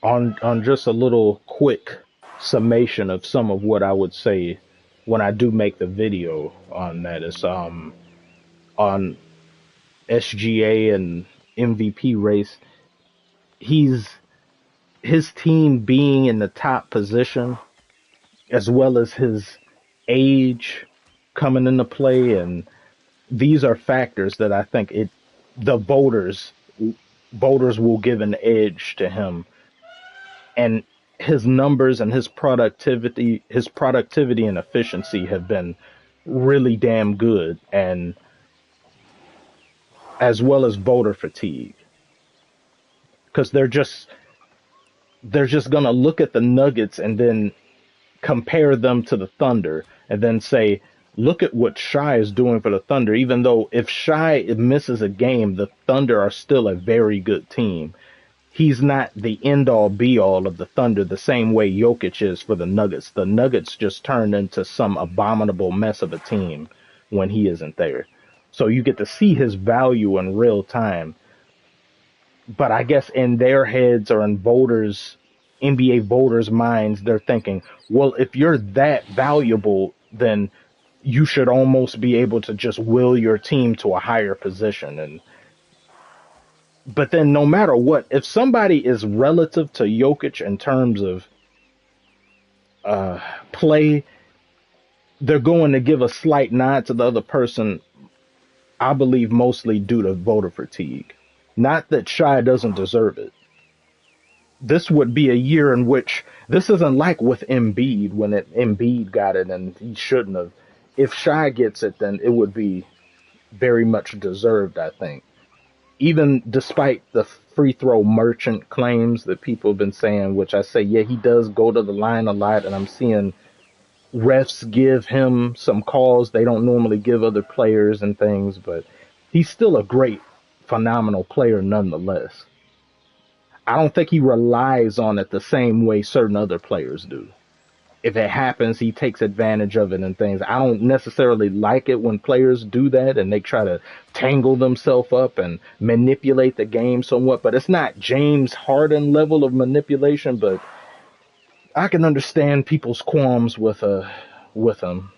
On just a little quick summation of some of what I would say when I do make the video on that is on SGA and MVP race. His team being in the top position, as well as his age coming into play, and these are factors that I think the voters will give an edge to him, and his numbers and his productivity and efficiency have been really damn good, and as well as voter fatigue, because they're just gonna look at the Nuggets and then compare them to the Thunder and then say, look at what Shai is doing for the Thunder, even though if Shai misses a game, the Thunder are still a very good team. He's not the end-all be-all of the Thunder the same way Jokic is for the Nuggets. The Nuggets just turned into some abominable mess of a team when he isn't there. So you get to see his value in real time. But I guess in their heads or in NBA voters' minds, they're thinking, well, if you're that valuable, then you should almost be able to just will your team to a higher position. But then no matter what, if somebody is relative to Jokic in terms of play, they're going to give a slight nod to the other person, I believe mostly due to voter fatigue. Not that Shai doesn't deserve it. This would be a year in which this isn't like with Embiid when Embiid got it and he shouldn't have. If Shai gets it, then it would be very much deserved, I think. Even despite the free throw merchant claims that people have been saying, which I say, yeah, he does go to the line a lot, and I'm seeing refs give him some calls they don't normally give other players and things, but he's still a great, phenomenal player nonetheless. I don't think he relies on it the same way certain other players do. If it happens, he takes advantage of it and things. I don't necessarily like it when players do that and they try to tangle themselves up and manipulate the game somewhat, but it's not James Harden level of manipulation, but I can understand people's qualms with him.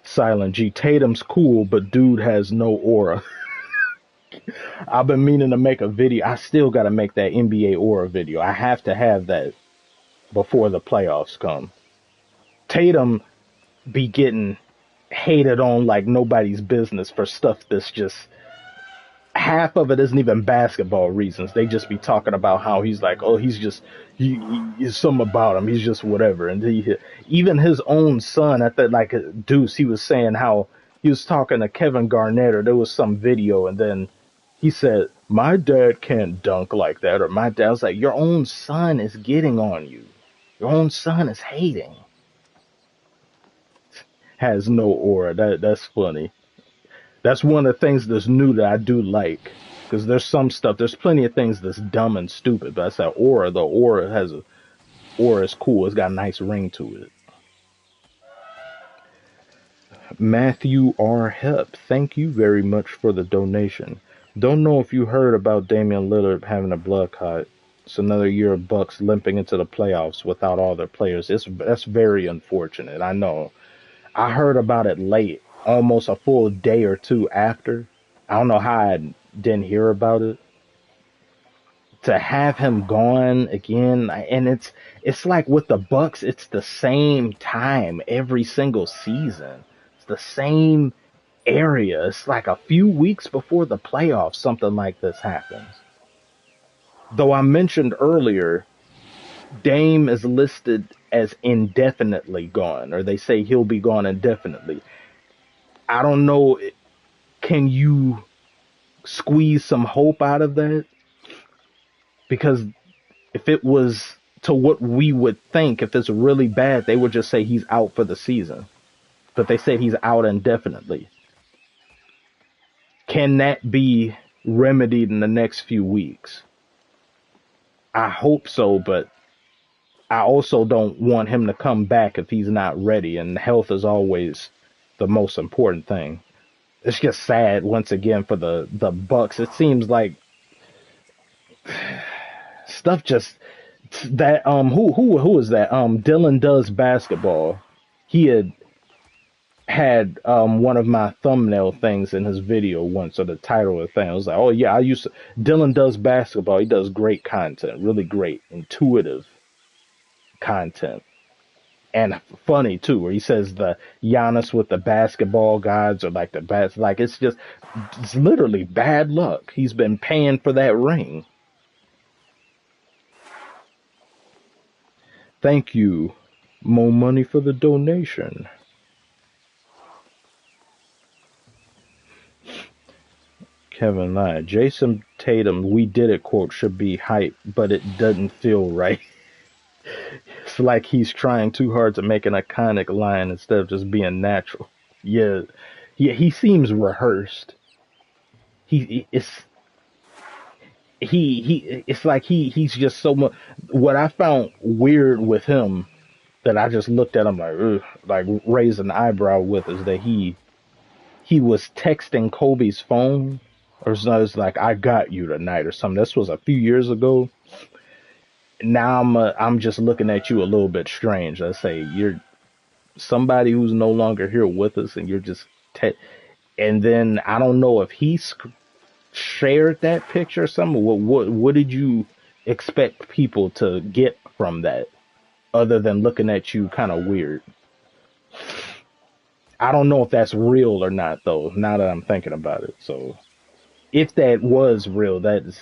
Silent G. Tatum's cool, but dude has no aura. I've been meaning to make a video. I still got to make that NBA aura video. I have to have that before the playoffs come. Tatum be getting hated on like nobody's business for stuff that's just half of it isn't even basketball reasons. They just be talking about how he's like, oh, he's something about him. He's just whatever. And even his own son at that, like Deuce, he was saying how he was talking to Kevin Garnett, or there was some video, and then he said, my dad can't dunk like that, or my dad was like, your own son is getting on you. Your own son is hating. Has no aura. That's funny. That's one of the things that's new that I do like. Because there's some stuff, there's plenty of things that's dumb and stupid, but that's that aura. The aura aura is cool. It's got a nice ring to it. Matthew R. Hep, thank you very much for the donation. Don't know if you heard about Damian Lillard having a blood clot. It's another year of Bucks limping into the playoffs without all their players. That's very unfortunate. I know. I heard about it late, almost a full day or two after. I don't know how I didn't hear about it. To have him gone again, and it's like with the Bucks, it's the same time every single season. It's the same area. It's like a few weeks before the playoffs, something like this happens. Though I mentioned earlier, Dame is listed as indefinitely gone, or they say he'll be gone indefinitely. I don't know. Can you squeeze some hope out of that? Because if it was to what we would think, if it's really bad, they would just say he's out for the season. But they said he's out indefinitely. Can that be remedied in the next few weeks? I hope so, but I also don't want him to come back if he's not ready, and health is always the most important thing. It's just sad once again for the Bucks. It seems like stuff just that who is that? Dylan Does Basketball. He had one of my thumbnail things in his video once, or the title of the thing. I was like, oh yeah, Dylan Does Basketball. He does great content, really great, intuitive content. And funny too, where he says the Giannis with the basketball gods, or like the best, like it's literally bad luck. He's been paying for that ring. Thank you, Mo Money, for the donation. Kevin Nye, Jason Tatum, we did it quote should be hype, but it doesn't feel right. It's like he's trying too hard to make an iconic line instead of just being natural. Yeah, he seems rehearsed. It's like he's just so much. What I found weird with him, that I just looked at him like, ugh, like raised an eyebrow with, is that he was texting Kobe's phone, or so it's like, I got you tonight or something. This was a few years ago. Now I'm just looking at you a little bit strange. I say, you're somebody who's no longer here with us, and you're just and then I don't know if he shared that picture or something. What did you expect people to get from that, other than looking at you kind of weird? I don't know if that's real or not, though, now that I'm thinking about it. So if that was real, that's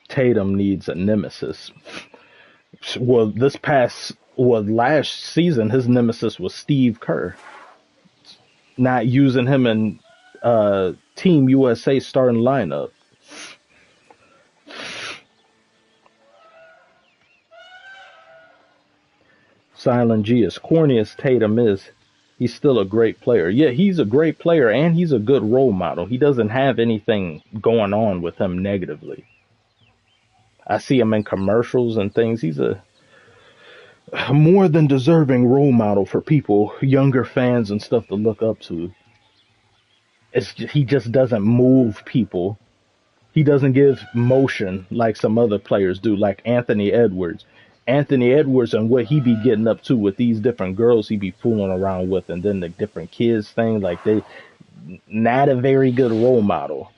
Tatum needs a nemesis. Well, last season, his nemesis was Steve Kerr. Not using him in Team USA starting lineup. Silent G, as corny as Tatum is, he's still a great player. Yeah, he's a great player, and he's a good role model. He doesn't have anything going on with him negatively. I see him in commercials and things. He's a more than deserving role model for people, younger fans and stuff, to look up to. He just doesn't move people. He doesn't give motion like some other players do, like Anthony Edwards. Anthony Edwards and what he be getting up to with these different girls he be fooling around with, and then the different kids thing, like they not a very good role model.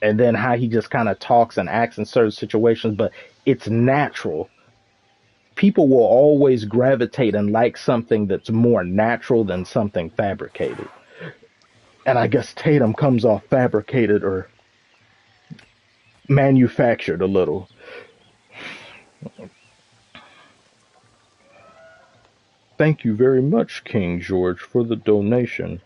And then how he just kind of talks and acts in certain situations, but it's natural. people will always gravitate and like something that's more natural than something fabricated. And I guess Tatum comes off fabricated or manufactured a little. Thank you very much, King George, for the donation.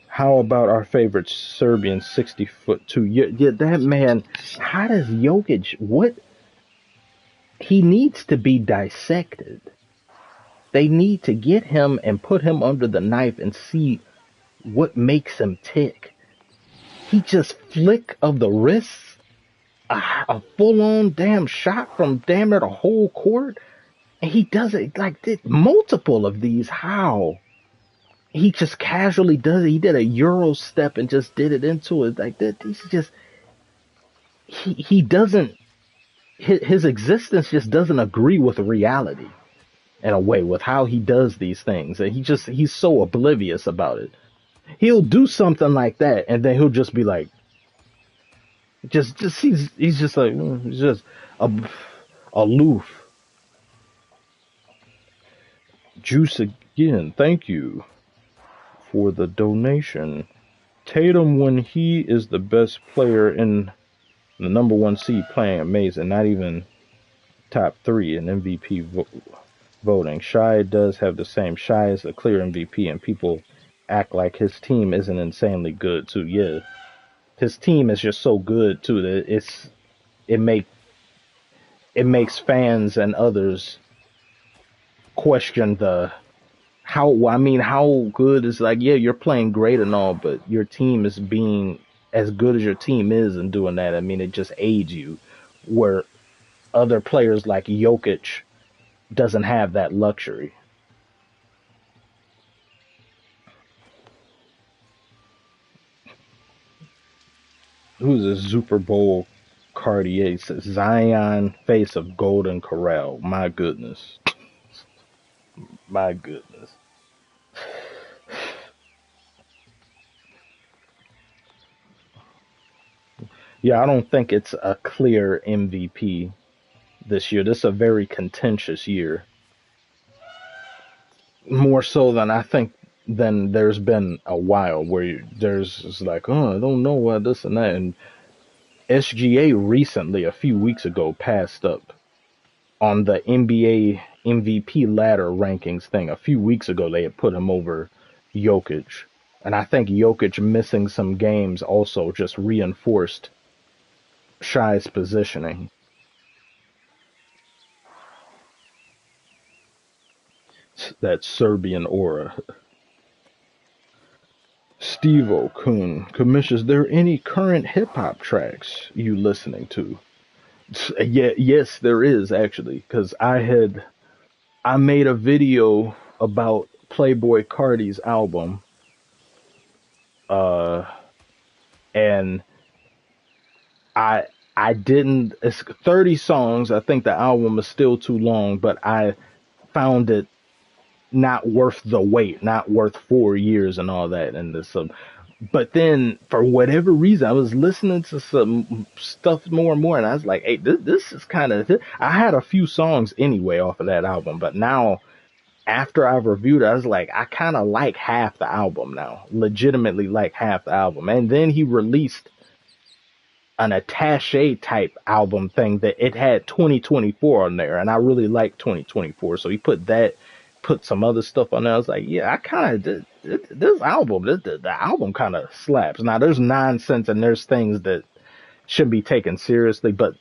How about our favorite Serbian 60'2"? Yeah, that man, how does Jokic, what? He needs to be dissected. They need to get him and put him under the knife and see what makes him tick. He just flick of the wrists, a full-on damn shot from damn near the whole court, and he does it like multiple of these. How? He just casually does it. He did a Euro step and just did it into it like that. He's just he doesn't. His existence just doesn't agree with reality in a way with how he does these things, and he's so oblivious about it. He'll do something like that, and then he'll just be like, he's just like he's just aloof. Juice again, thank you for the donation. Tatum, when he is the best player in the number one seed, playing amazing, not even top 3 in MVP voting. Shai does have the same. Shai is the clear MVP, and people act like his team isn't insanely good too. Yeah, his team is just so good too that it makes fans and others question how good is, like, yeah, you're playing great and all, but your team is being as good as your team is and doing that. I mean, it just aids you, where other players like Jokic doesn't have that luxury. Who's a Super Bowl Cartier? Zion, face of Golden Corral. My goodness. My goodness. Yeah, I don't think it's a clear MVP this year. This is a very contentious year. More so than there's been a while, where it's like, oh, I don't know why this and that. And SGA recently, a few weeks ago, passed up on the NBA MVP ladder rankings thing. A few weeks ago, they had put him over Jokic. And I think Jokic missing some games also just reinforced Shai's positioning. That Serbian aura. Steve O'Coon, Commish, is there any current hip-hop tracks you listening to? Yeah, yes, there is, actually, because I made a video about Playboi Carti's album, and I didn't. It's 30 songs. I think the album is still too long, but I found it not worth the wait, not worth 4 years and all that. And this, but then for whatever reason, I was listening to some stuff more and more, and I was like, hey, this is kind of. I had a few songs anyway off of that album, but now after I've reviewed it, I was like, I kind of like half the album now, legitimately like half the album. And then he released an attaché type album thing that it had 2024 on there, and I really like 2024, so he put some other stuff on there. I was like, yeah, I kind of this album, the album kind of slaps. Now there's nonsense and there's things that shouldn't be taken seriously, but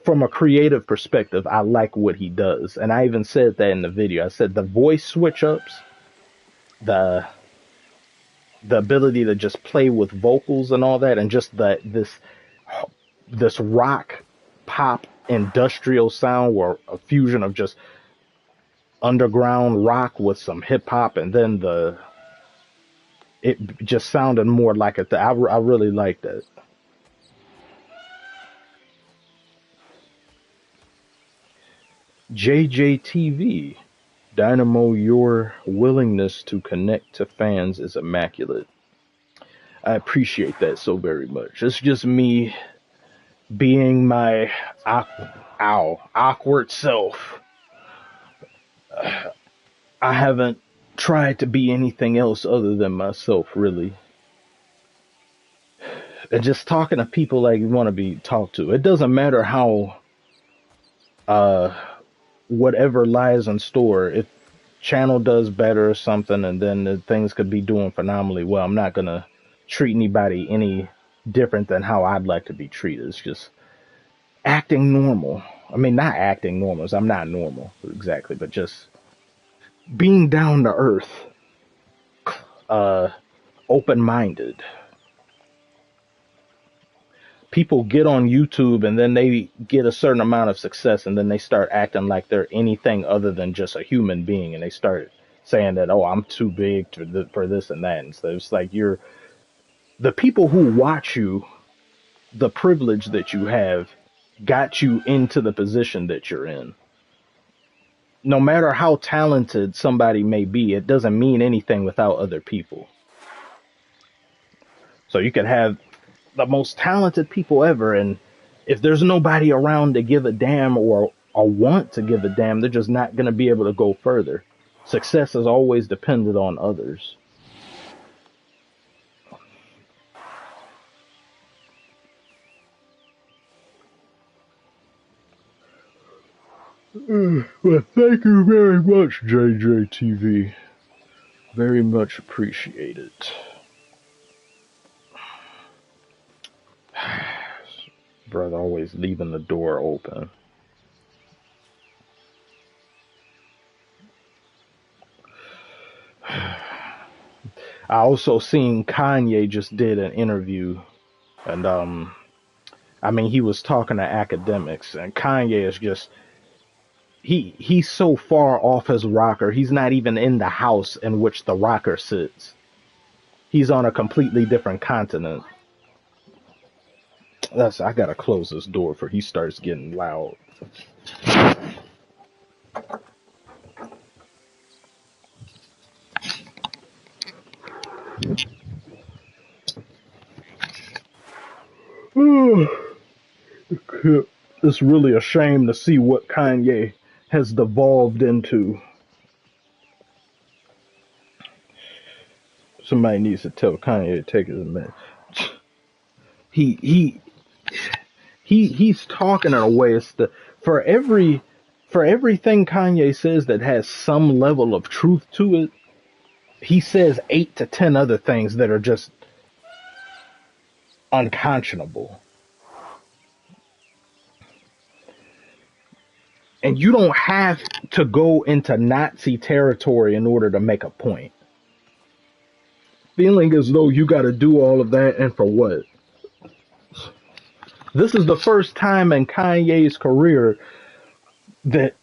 from a creative perspective, I like what he does. And I even said that in the video. I said the voice switch ups, the ability to just play with vocals and all that, and just this rock pop industrial sound, or a fusion of just underground rock with some hip hop, and then it just sounded more like it. I really like that. JJTV, Dynamo, your willingness to connect to fans is immaculate. I appreciate that so very much. It's just me being my Awkward self. I haven't tried to be anything else other than myself, really. And just talking to people like you want to be talked to. It doesn't matter how uh whatever lies in store. If channel does better or something, and then the things could be doing phenomenally well, I'm not gonna treat anybody any different than how I'd like to be treated. It's just acting normal. I mean, not acting normal, 'cause I'm not normal exactly, but just being down to earth, uh, open minded. People get on YouTube and then they get a certain amount of success and then they start acting like they're anything other than just a human being, and they start saying that, oh, I'm too big for this and that. And so it's like the people who watch you, the privilege that you have got you into the position that you're in. No matter how talented somebody may be, it doesn't mean anything without other people. So you could have the most talented people ever, and if there's nobody around to give a damn or want to give a damn, they're just not going to be able to go further. Success is always dependent on others. Well, thank you very much, JJTV. Very much appreciated. Brother always leaving the door open. I also seen Kanye just did an interview, and I mean, he was talking to academics, and Kanye is just he's so far off his rocker. He's not even in the house in which the rocker sits. He's on a completely different continent. I gotta close this door before he starts getting loud. It's really a shame to see what Kanye has devolved into. Somebody needs to tell Kanye to take his man. He's talking in a way. It's for everything Kanye says that has some level of truth to it, he says 8 to 10 other things that are just unconscionable. And you don't have to go into Nazi territory in order to make a point. Feeling as though you got to do all of that, and for what? This is the first time in Kanye's career that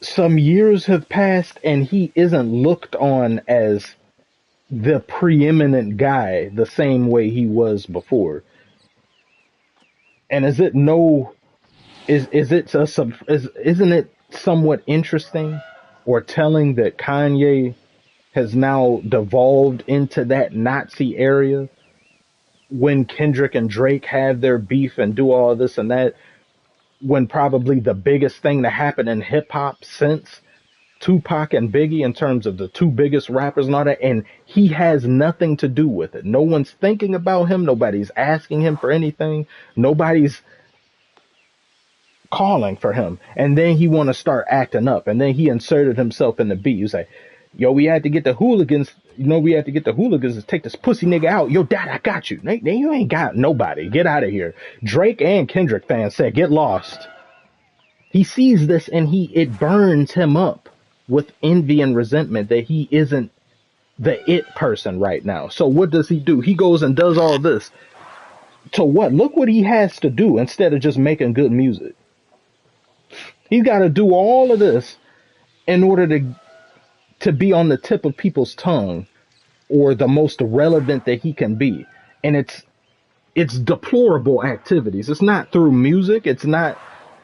some years have passed and he isn't looked on as the preeminent guy the same way he was before. And isn't it somewhat interesting or telling that Kanye has now devolved into that Nazi area when Kendrick and Drake have their beef and do all this and that, when probably the biggest thing to happen in hip hop since Tupac and Biggie in terms of the two biggest rappers and all that, and he has nothing to do with it. No one's thinking about him. Nobody's asking him for anything. Nobody's calling for him. And then he want to start acting up. And then he inserted himself in the beat. He say, yo, we had to get the hooligans. You know, we had to get the hooligans to take this pussy nigga out. Yo, dad, I got you. You ain't got nobody. Get out of here. Drake and Kendrick fans said, get lost. He sees this and it burns him up with envy and resentment that he isn't the it person right now. So what does he do? He goes and does all this. To what? Look what he has to do instead of just making good music. He's got to do all of this in order to be on the tip of people's tongue or the most relevant that he can be. And it's deplorable activities. It's not through music. It's not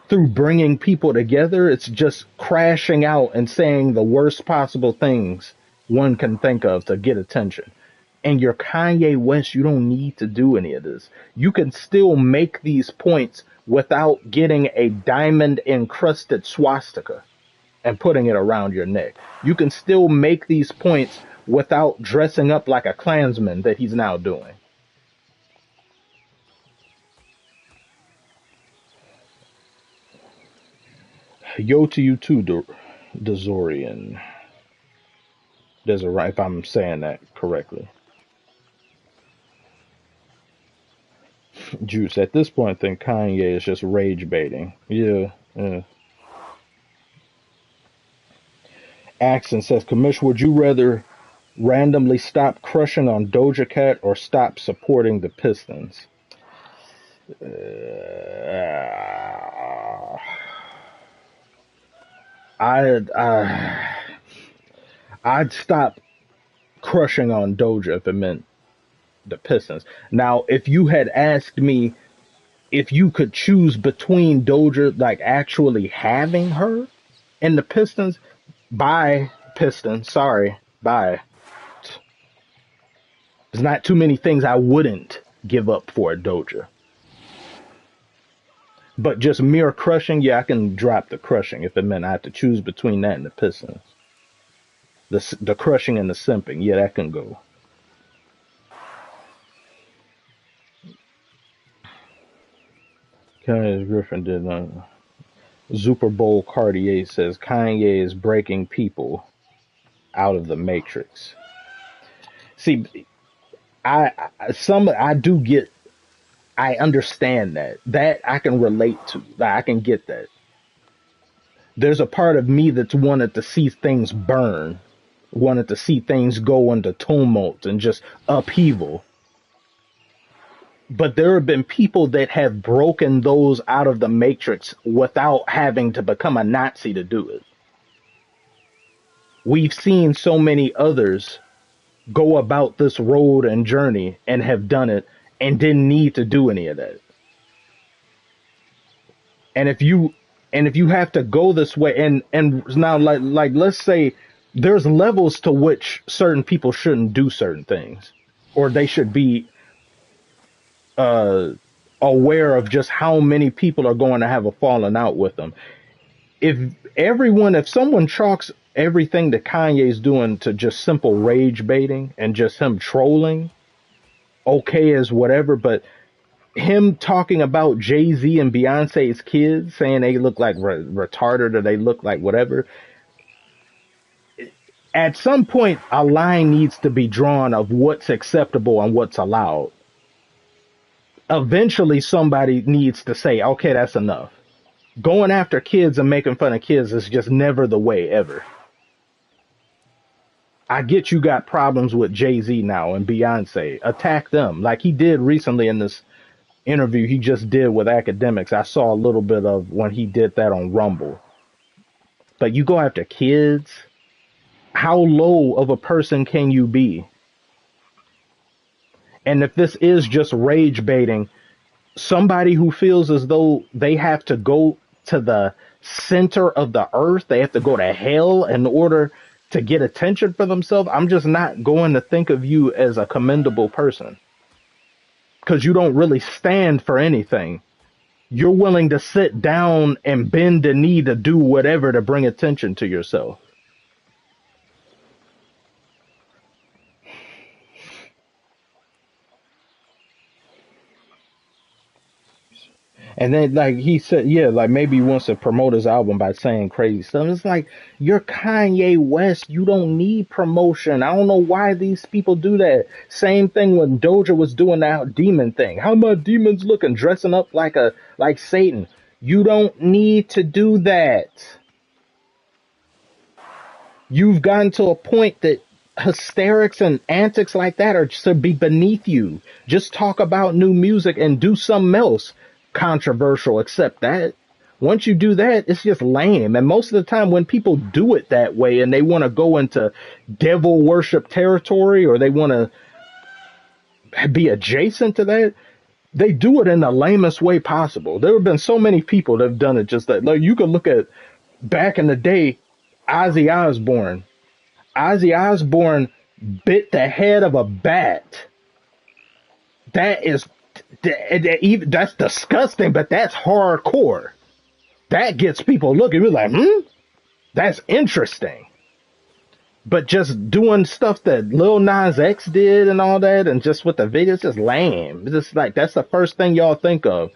through bringing people together. It's just crashing out and saying the worst possible things one can think of to get attention. and you're Kanye West, you don't need to do any of this. You can still make these points without getting a diamond encrusted swastika and putting it around your neck. You can still make these points without dressing up like a Klansman that he's now doing. Yo to you too, Dezorian. There's a right, if I'm saying that correctly. Juice, at this point, I think Kanye is just rage baiting. Yeah. Axon says, Commish, would you rather randomly stop crushing on Doja Cat or stop supporting the Pistons? I'd stop crushing on Doja if it meant the Pistons. Now, if you had asked me if you could choose between Doja, like actually having her and the Pistons, bye, Pistons. Sorry, bye. There's not too many things I wouldn't give up for a Doja. But just mere crushing, yeah, I can drop the crushing if it meant I have to choose between that and the Pistons. The crushing and the simping, yeah, that can go. Kanye Griffin did not. Super Bowl Cartier says Kanye is breaking people out of the matrix. See, I understand that I can relate to. I can get that. There's a part of me that's wanted to see things burn, wanted to see things go into tumult and just upheaval. But there have been people that have broken those out of the matrix without having to become a Nazi to do it. We've seen so many others go about this road and journey and have done it and didn't need to do any of that. And if you have to go this way, and now like let's say there's levels to which certain people shouldn't do certain things, or they should be aware of just how many people are going to have a falling out with them. If someone chalks everything that Kanye's doing to just simple rage baiting and just him trolling, okay as whatever, but him talking about Jay-Z and Beyonce's kids, saying they look like retarded or they look like whatever, at some point a line needs to be drawn of what's acceptable and what's allowed. Eventually somebody needs to say, okay, that's enough. Going after kids and making fun of kids is just never the way ever. I get you got problems with Jay-Z now and Beyonce. Attack them like he did recently in this interview he just did with academics. I saw a little bit of when he did that on Rumble. But you go after kids? How low of a person can you be? And if this is just rage baiting, somebody who feels as though they have to go to the center of the earth, they have to go to hell in order to get attention for themselves, I'm just not going to think of you as a commendable person. Because you don't really stand for anything. You're willing to sit down and bend the knee to do whatever to bring attention to yourself. And then, like he said, yeah, like maybe he wants to promote his album by saying crazy stuff. It's like, you're Kanye West. You don't need promotion. I don't know why these people do that. Same thing when Doja was doing that demon thing. How my demons looking, dressing up like Satan. You don't need to do that. You've gotten to a point that hysterics and antics like that are to be beneath you. Just talk about new music and do something else controversial except that. Once you do that, it's just lame. And most of the time when people do it that way and they want to go into devil worship territory or they want to be adjacent to that, they do it in the lamest way possible. There have been so many people that have done it just that. Like, you can look at back in the day, Ozzy Osbourne bit the head of a bat. That is, that's disgusting, but that's hardcore. That gets people looking. We're like, that's interesting. But just doing stuff that Lil Nas X did and all that, and just with the videos, just lame. It's just like, that's the first thing y'all think of.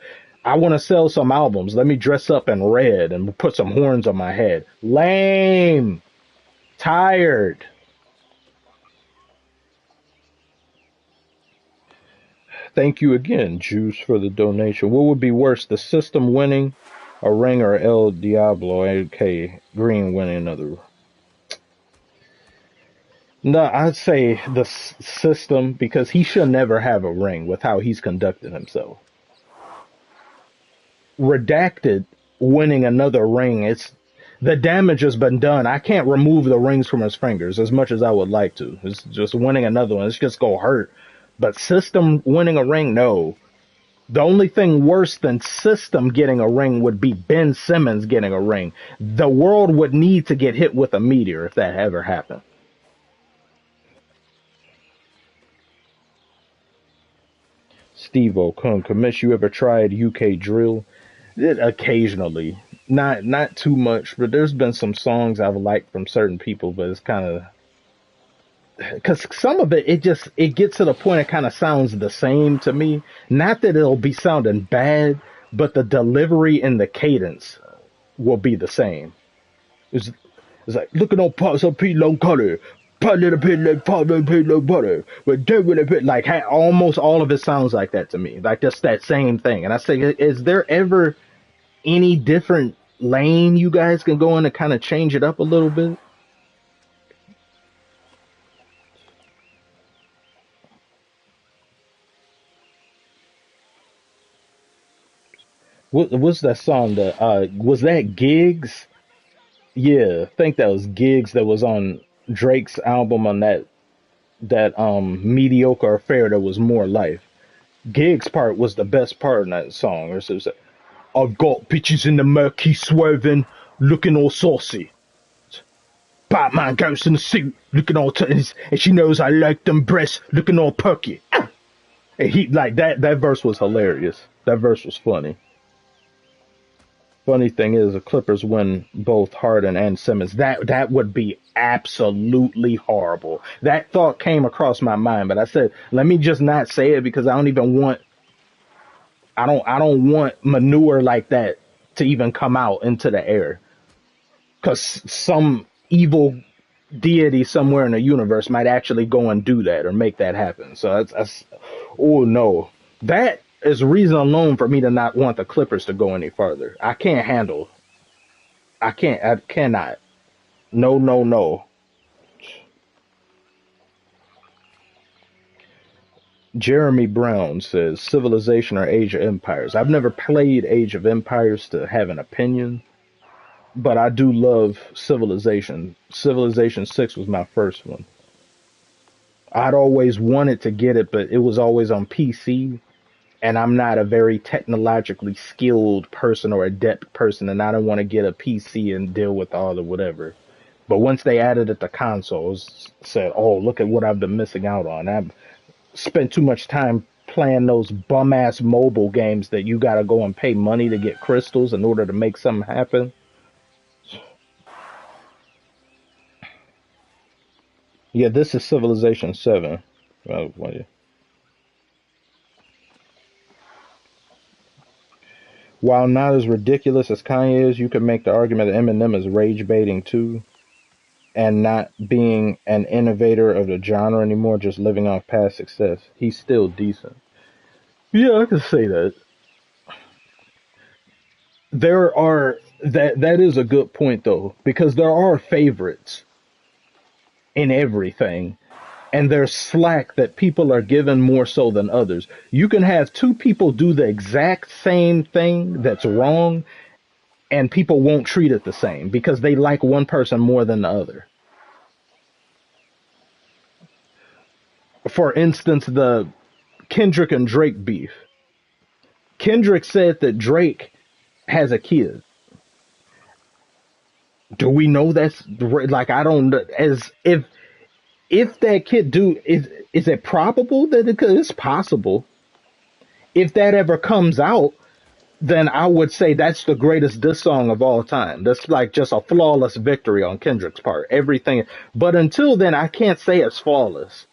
I want to sell some albums. Let me dress up in red and put some horns on my head. Lame. Tired. Thank you again, Juice, for the donation. What would be worse, the system winning a ring or El Diablo, aka Green winning another? No, I'd say the system, because he should never have a ring with how he's conducted himself. Redacted winning another ring, it's the damage has been done. I can't remove the rings from his fingers as much as I would like to. It's just winning another one. It's just gonna hurt. But System winning a ring, no. The only thing worse than System getting a ring would be Ben Simmons getting a ring. The world would need to get hit with a meteor if that ever happened. Steve O'Connor, Commish, you ever tried UK drill? Occasionally. Not too much, but there's been some songs I've liked from certain people, but it's kind of, because some of it gets to the point it kind of sounds the same to me. Not that it'll be sounding bad, but the delivery and the cadence will be the same. It's like, looking on parts of Pete Low Cutter, pot little bit like pot little bit low butter, but then with a bit like almost all of it sounds like that to me, like just that same thing. And I say, is there ever any different lane you guys can go in to kind of change it up a little bit? What's that song that was that Gigs? Yeah, I think that was Gigs that was on Drake's album on that mediocre affair that was More Life. Gigs part was the best part in that song. It was, I've got bitches in the murky swerving, looking all saucy. Batman goes in the suit, looking all and she knows I like them breasts, looking all perky. And he like that verse was hilarious. That verse was funny. Funny thing is, the Clippers win both Harden and Simmons. That would be absolutely horrible. That thought came across my mind, but I said, let me just not say it because I don't want manure like that to even come out into the air. Because some evil deity somewhere in the universe might actually go and do that or make that happen. So that's oh no. That is reason alone for me to not want the Clippers to go any further. I cannot. No. Jeremy Brown says Civilization or Age of Empires. I've never played Age of Empires to have an opinion, but I do love Civilization. Civilization 6 was my first one. I'd always wanted to get it, but it was always on PC. And I'm not a very technologically skilled person or adept person, and I don't want to get a PC and deal with all the whatever. But once they added it to consoles, said, oh, look at what I've been missing out on. I've spent too much time playing those bum-ass mobile games that you got to go and pay money to get crystals in order to make something happen. Yeah, this is Civilization 7. Oh, well, yeah. While not as ridiculous as Kanye is, you could make the argument that Eminem is rage baiting too, and not being an innovator of the genre anymore, just living off past success. He's still decent. Yeah, I can say that. That is a good point though, because there are favorites in everything. And there's slack that people are given more so than others. You can have two people do the exact same thing that's wrong, and people won't treat it the same because they like one person more than the other. For instance, the Kendrick and Drake beef. Kendrick said that Drake has a kid. Do we know that's like, I don't, as if If that kid is it probable that it's possible? If that ever comes out, then I would say that's the greatest diss song of all time. That's like just a flawless victory on Kendrick's part. Everything, but until then, I can't say it's flawless.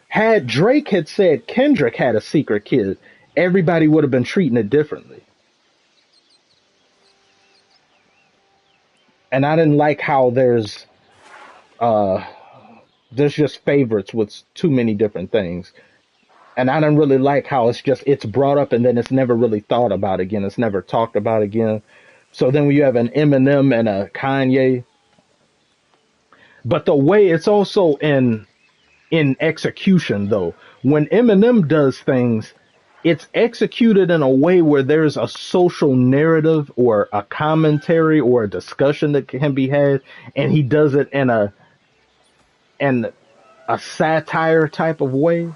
Had Drake had said Kendrick had a secret kid, everybody would have been treating it differently. And I didn't like how uh there's just favorites with too many different things. And I don't really like how it's brought up and then it's never really thought about again. It's never talked about again. So then when you have an Eminem and a Kanye, but the way it's also in execution though. When Eminem does things, it's executed in a way where there's a social narrative or a commentary or a discussion that can be had, and he does it in a satire type of way.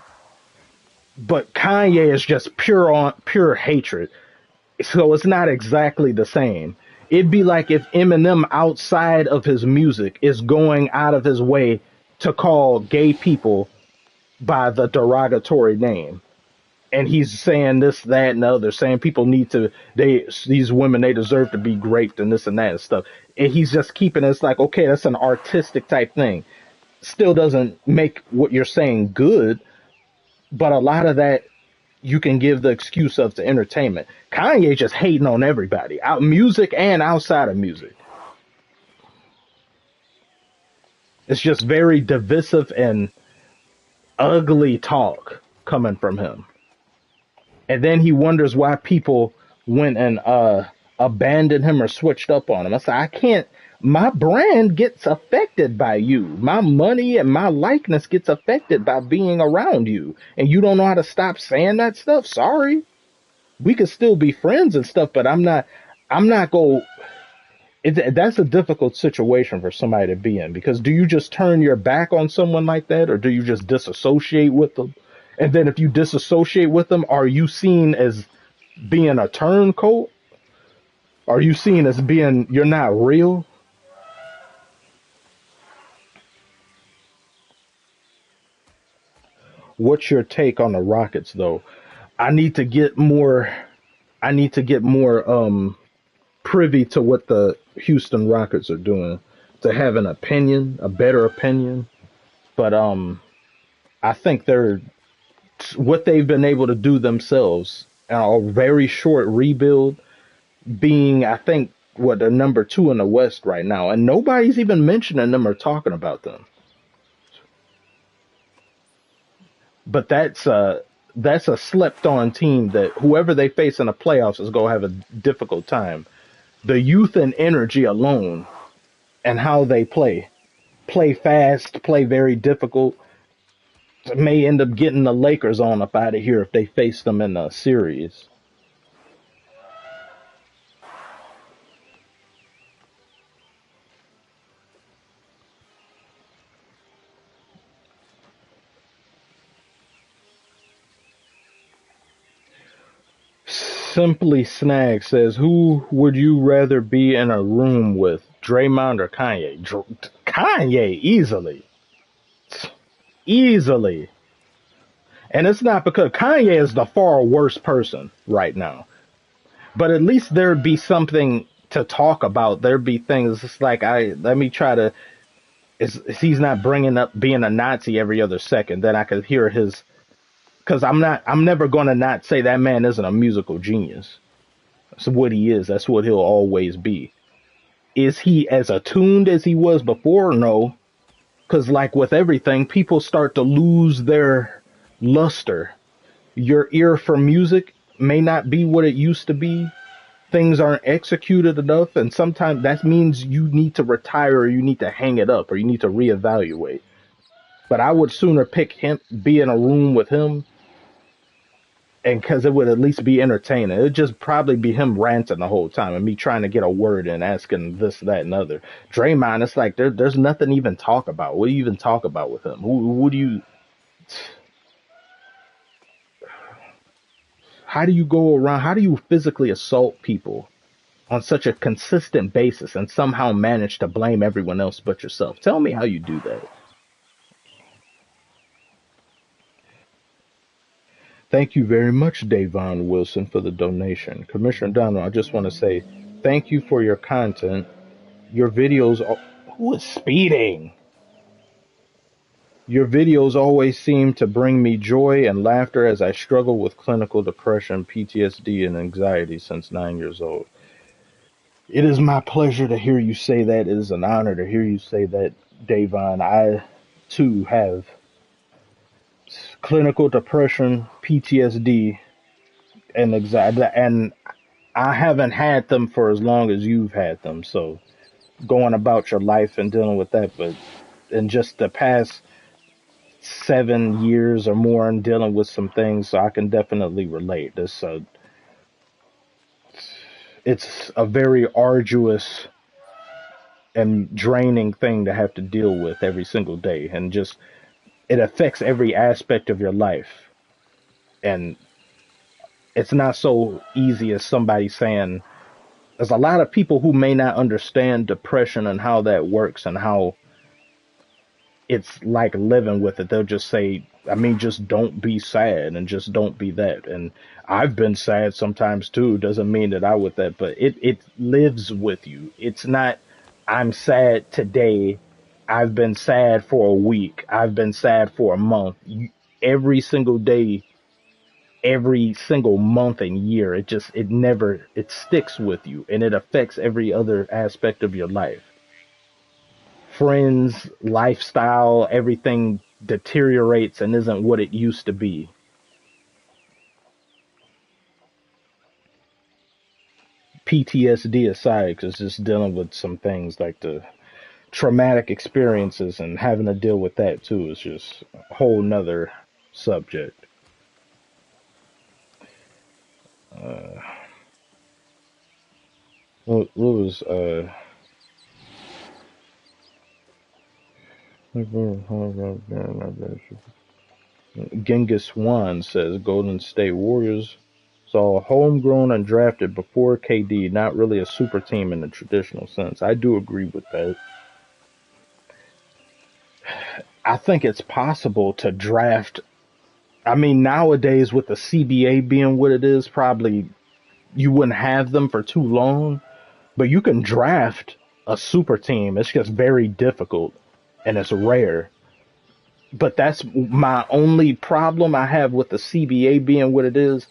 But Kanye is just pure hatred. So it's not exactly the same. It'd be like if Eminem outside of his music is going out of his way to call gay people by the derogatory name. And he's saying this, that, and the other, saying people need to, these women, they deserve to be raped and this and that and stuff. And he's just keeping it's like, okay, that's an artistic type thing. Still doesn't make what you're saying good, but a lot of that you can give the excuse of the entertainment. Kanye just hating on everybody, out music and outside of music. It's just very divisive and ugly talk coming from him. And then he wonders why people went and abandoned him or switched up on him. I said, I can't. My brand gets affected by you. My money and my likeness gets affected by being around you. And you don't know how to stop saying that stuff? Sorry. We could still be friends and stuff, but I'm not going. That's a difficult situation for somebody to be in, because do you just turn your back on someone like that, or do you just disassociate with them? And then if you disassociate with them, are you seen as being a turncoat? Are you seen as being, you're not real? What's your take on the Rockets though? I need to get more I need to get more privy to what the Houston Rockets are doing to have an opinion, a better opinion. But I think they're what they've been able to do themselves in a very short rebuild, being I think what they're number 2 in the West right now, and nobody's even mentioning them or talking about them. But that's a slept on team that whoever they face in the playoffs is going to have a difficult time. The youth and energy alone and how they play fast, play very difficult, may end up getting the Lakers on up out of here if they face them in a series. Simply Snag says, who would you rather be in a room with, Draymond or Kanye? Kanye, easily. Easily. And it's not because Kanye is the far worst person right now. But at least there'd be something to talk about. There'd be things. It's like, let me try to, he's not bringing up being a Nazi every other second. Then I could hear his, because I'm never going to not say that man isn't a musical genius. That's what he is. That's what he'll always be. Is he as attuned as he was before? No. Because like with everything, people start to lose their luster. Your ear for music may not be what it used to be. Things aren't executed enough. And sometimes that means you need to retire, or you need to hang it up, or you need to reevaluate. But I would sooner pick him, be in a room with him, and because it would at least be entertaining. It'd just probably be him ranting the whole time and me trying to get a word in, asking this, that, and other. Draymond, it's like there's nothing to even talk about. What do you even talk about with him? Who do you? How do you go around? How do you physically assault people on such a consistent basis and somehow manage to blame everyone else but yourself? Tell me how you do that. Thank you very much, Davon Wilson, for the donation. Commissioner Donald, I just want to say thank you for your content. Your videos, who is speeding? Your videos always seem to bring me joy and laughter as I struggle with clinical depression, PTSD, and anxiety since 9 years old. It is my pleasure to hear you say that. It is an honor to hear you say that, Davon. I, too, have clinical depression, PTSD, and anxiety, and I haven't had them for as long as you've had them. So going about your life and dealing with that, but in just the past 7 years or more and dealing with some things, so I can definitely relate. It's a very arduous and draining thing to have to deal with every single day, and just it affects every aspect of your life. And it's not so easy as somebody saying. There's a lot of people who may not understand depression and how that works and how it's like living with it. They'll just say, I mean, just don't be sad and just don't be that. And I've been sad sometimes too. Doesn't mean that I would that, but it lives with you. It's not, I'm sad today. I've been sad for a week. I've been sad for a month. Every single day, every single month and year, it sticks with you and it affects every other aspect of your life. Friends, lifestyle, everything deteriorates and isn't what it used to be. PTSD aside, because just dealing with some things like the traumatic experiences and having to deal with that too is just a whole nother subject. Uh, what was Genghis Wan says Golden State Warriors saw homegrown and drafted before KD, not really a super team in the traditional sense. I do agree with that. I think it's possible to draft. I mean, nowadays with the CBA being what it is, probably you wouldn't have them for too long, but you can draft a super team. It's just very difficult and it's rare. But that's my only problem I have with the CBA being what it is.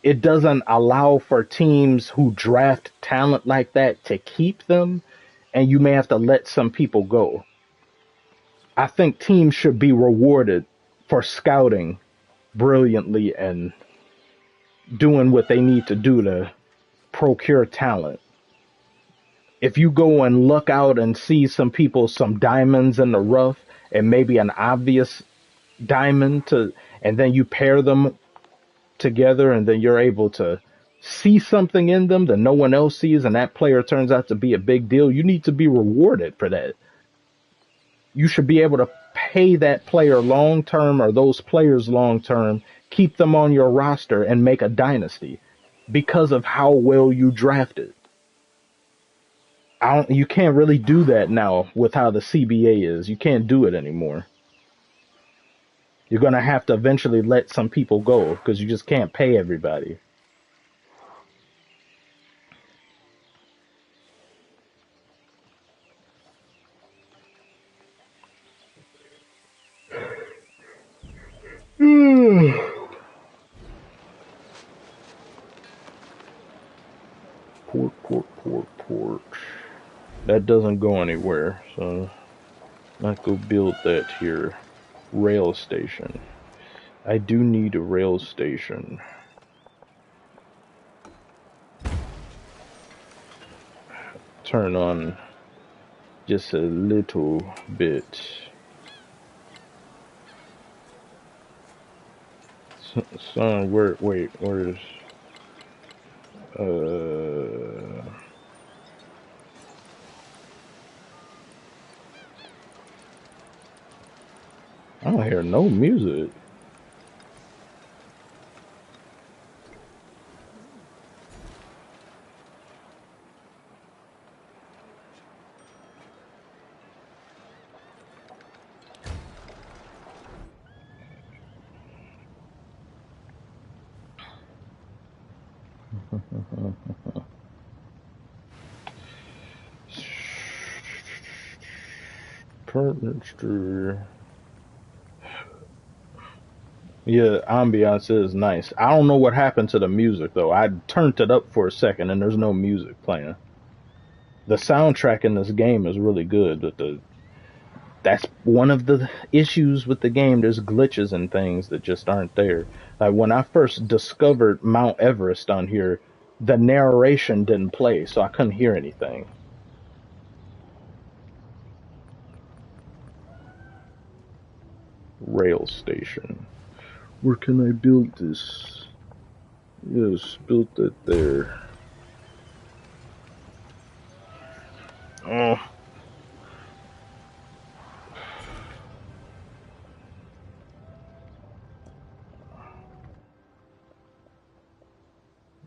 It doesn't allow for teams who draft talent like that to keep them, and you may have to let some people go. I think teams should be rewarded for scouting brilliantly and doing what they need to do to procure talent. If you go and look out and see some diamonds in the rough and maybe an obvious diamond and then you pair them together and then you're able to see something in them that no one else sees and that player turns out to be a big deal, you need to be rewarded for that. You should be able to pay that player long term or those players long term, keep them on your roster and make a dynasty because of how well you drafted. You can't really do that now with how the CBA is. You can't do it anymore. You're going to have to eventually let some people go because you just can't pay everybody. Port. That doesn't go anywhere, so let's go build that here. Rail station. I do need a rail station. Turn on just a little bit. Son, where's I don't hear no music. Permixture. Yeah, ambiance is nice. I don't know what happened to the music though. I turned it up for a second and there's no music playing. The soundtrack in this game is really good, but that's one of the issues with the game. There's glitches and things that just aren't there. Like when I first discovered Mount Everest on here, the narration didn't play, so I couldn't hear anything. Rail station. Where can I build this? Yes, built it there. Oh.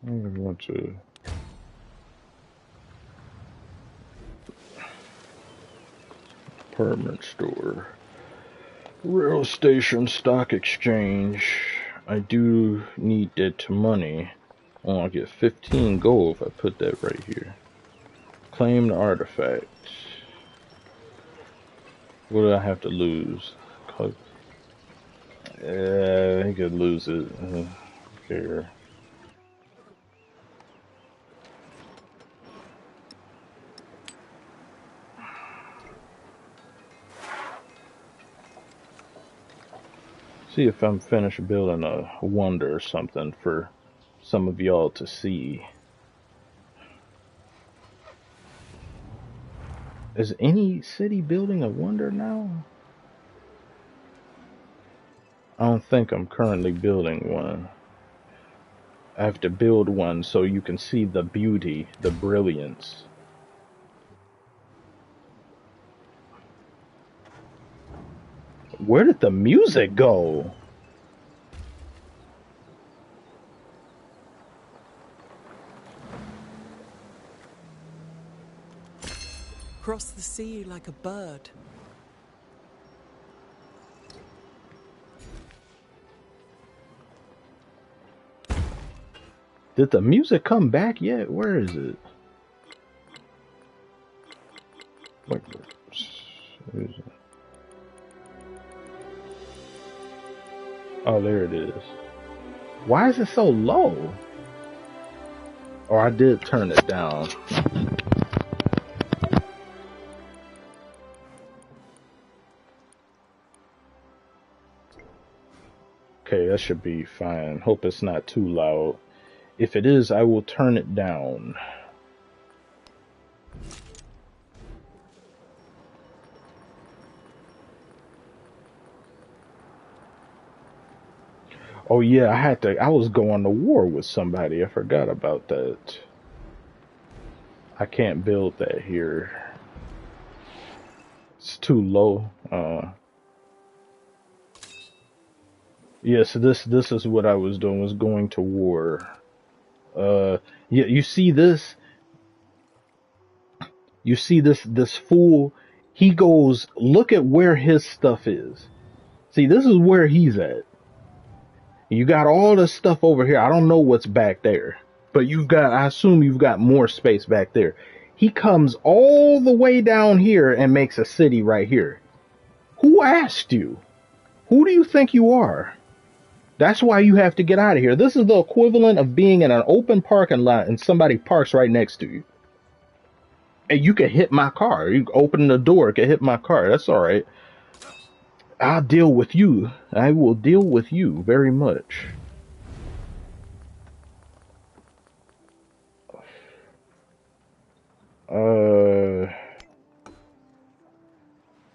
I want to. Apartment store. Rail station, stock exchange. I do need that money. Oh, I'll get 15 gold if I put that right here. Claim the artifact. What do I have to lose? I could lose it. Care. See if I'm finished building a wonder or something for some of y'all to see. Is any city building a wonder now? I don't think I'm currently building one. I have to build one so you can see the beauty, the brilliance. Where did the music go?
Cross the sea like a bird.
Did the music come back yet? Where is it? Where is it? Oh, there it is. Why is it so low? Or I did turn it down. Okay, that should be fine. Hope it's not too loud. If it is, I will turn it down. Oh yeah, I was going to war with somebody. I forgot about that. I can't build that here. It's too low. Yes, this is what I was doing, was going to war. Yeah, you see this? You see this fool? He goes, look at where his stuff is. See, this is where he's at. You got all this stuff over here. I don't know what's back there, but I assume you've got more space back there. He comes all the way down here and makes a city right here. Who asked you? Who do you think you are? That's why you have to get out of here. This is the equivalent of being in an open parking lot and somebody parks right next to you. And you can hit my car. You open the door, it can hit my car. That's all right. I'll deal with you. I will deal with you very much.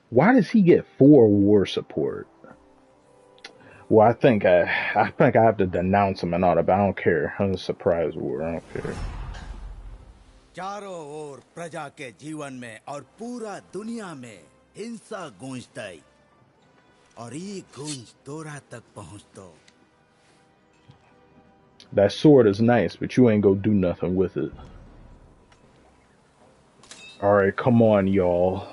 Why does he get 4 war support? Well, I think I have to denounce him and all that, but I don't care. I'm a surprise war. I don't care.
चारों ओर प्रजा के जीवन में और पूरा दुनिया में हिंसा गूंजताई और ये गूंज तोरा तक पहुंचतो.
That sword is nice, but you ain't gonna do nothing with it. Alright, come on, y'all.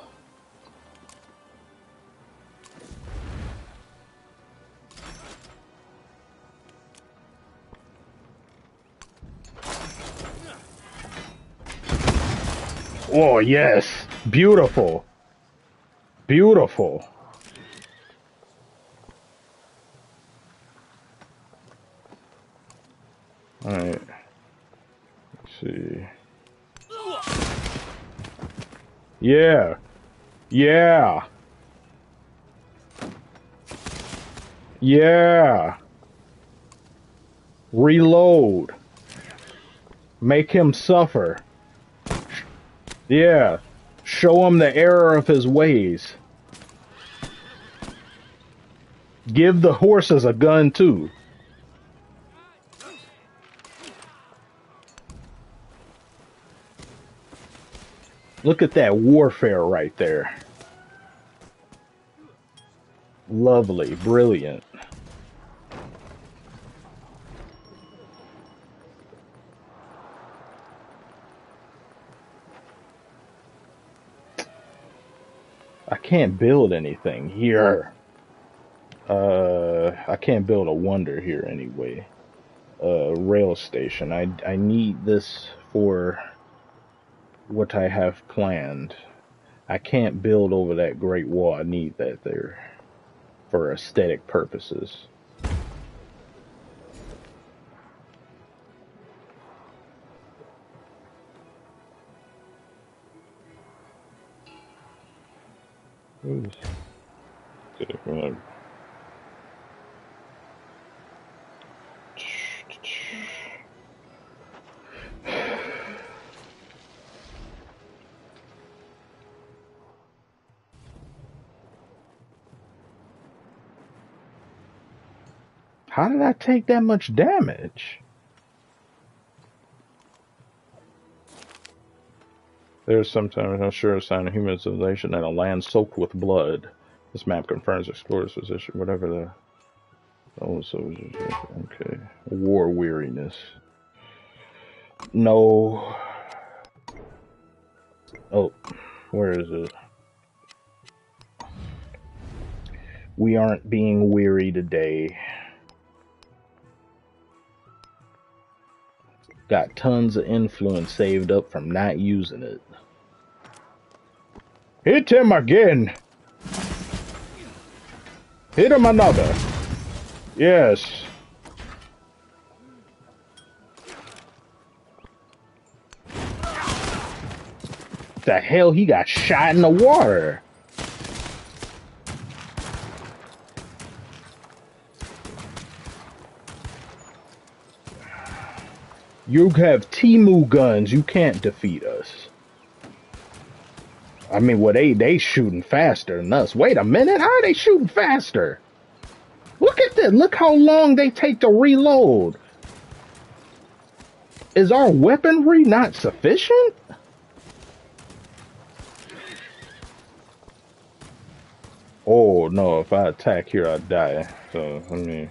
Oh, yes. Beautiful. Beautiful. Alright. Let's see. Yeah. Yeah. Yeah. Reload. Make him suffer. Yeah. Show him the error of his ways. Give the horses a gun too. Look at that warfare right there. Lovely. Brilliant. I can't build anything here. I can't build a wonder here anyway. Rail station. I need this for what I have planned. I can't build over that Great Wall. I need that there for aesthetic purposes. Ooh. Okay, how did I take that much damage? There's sometimes no sure sign of human civilization in a land soaked with blood. This map confirms explorers' position, whatever the... Oh, so... Okay. War weariness. No. Oh, where is it? We aren't being weary today. Got tons of influence saved up from not using it. Hit him again! Hit him another! Yes. The hell, he got shot in the water. You have Timu guns. You can't defeat us. I mean, well, they shooting faster than us. Wait a minute. How are they shooting faster? Look at this. Look how long they take to reload. Is our weaponry not sufficient? Oh, no. If I attack here, I die. So, I mean...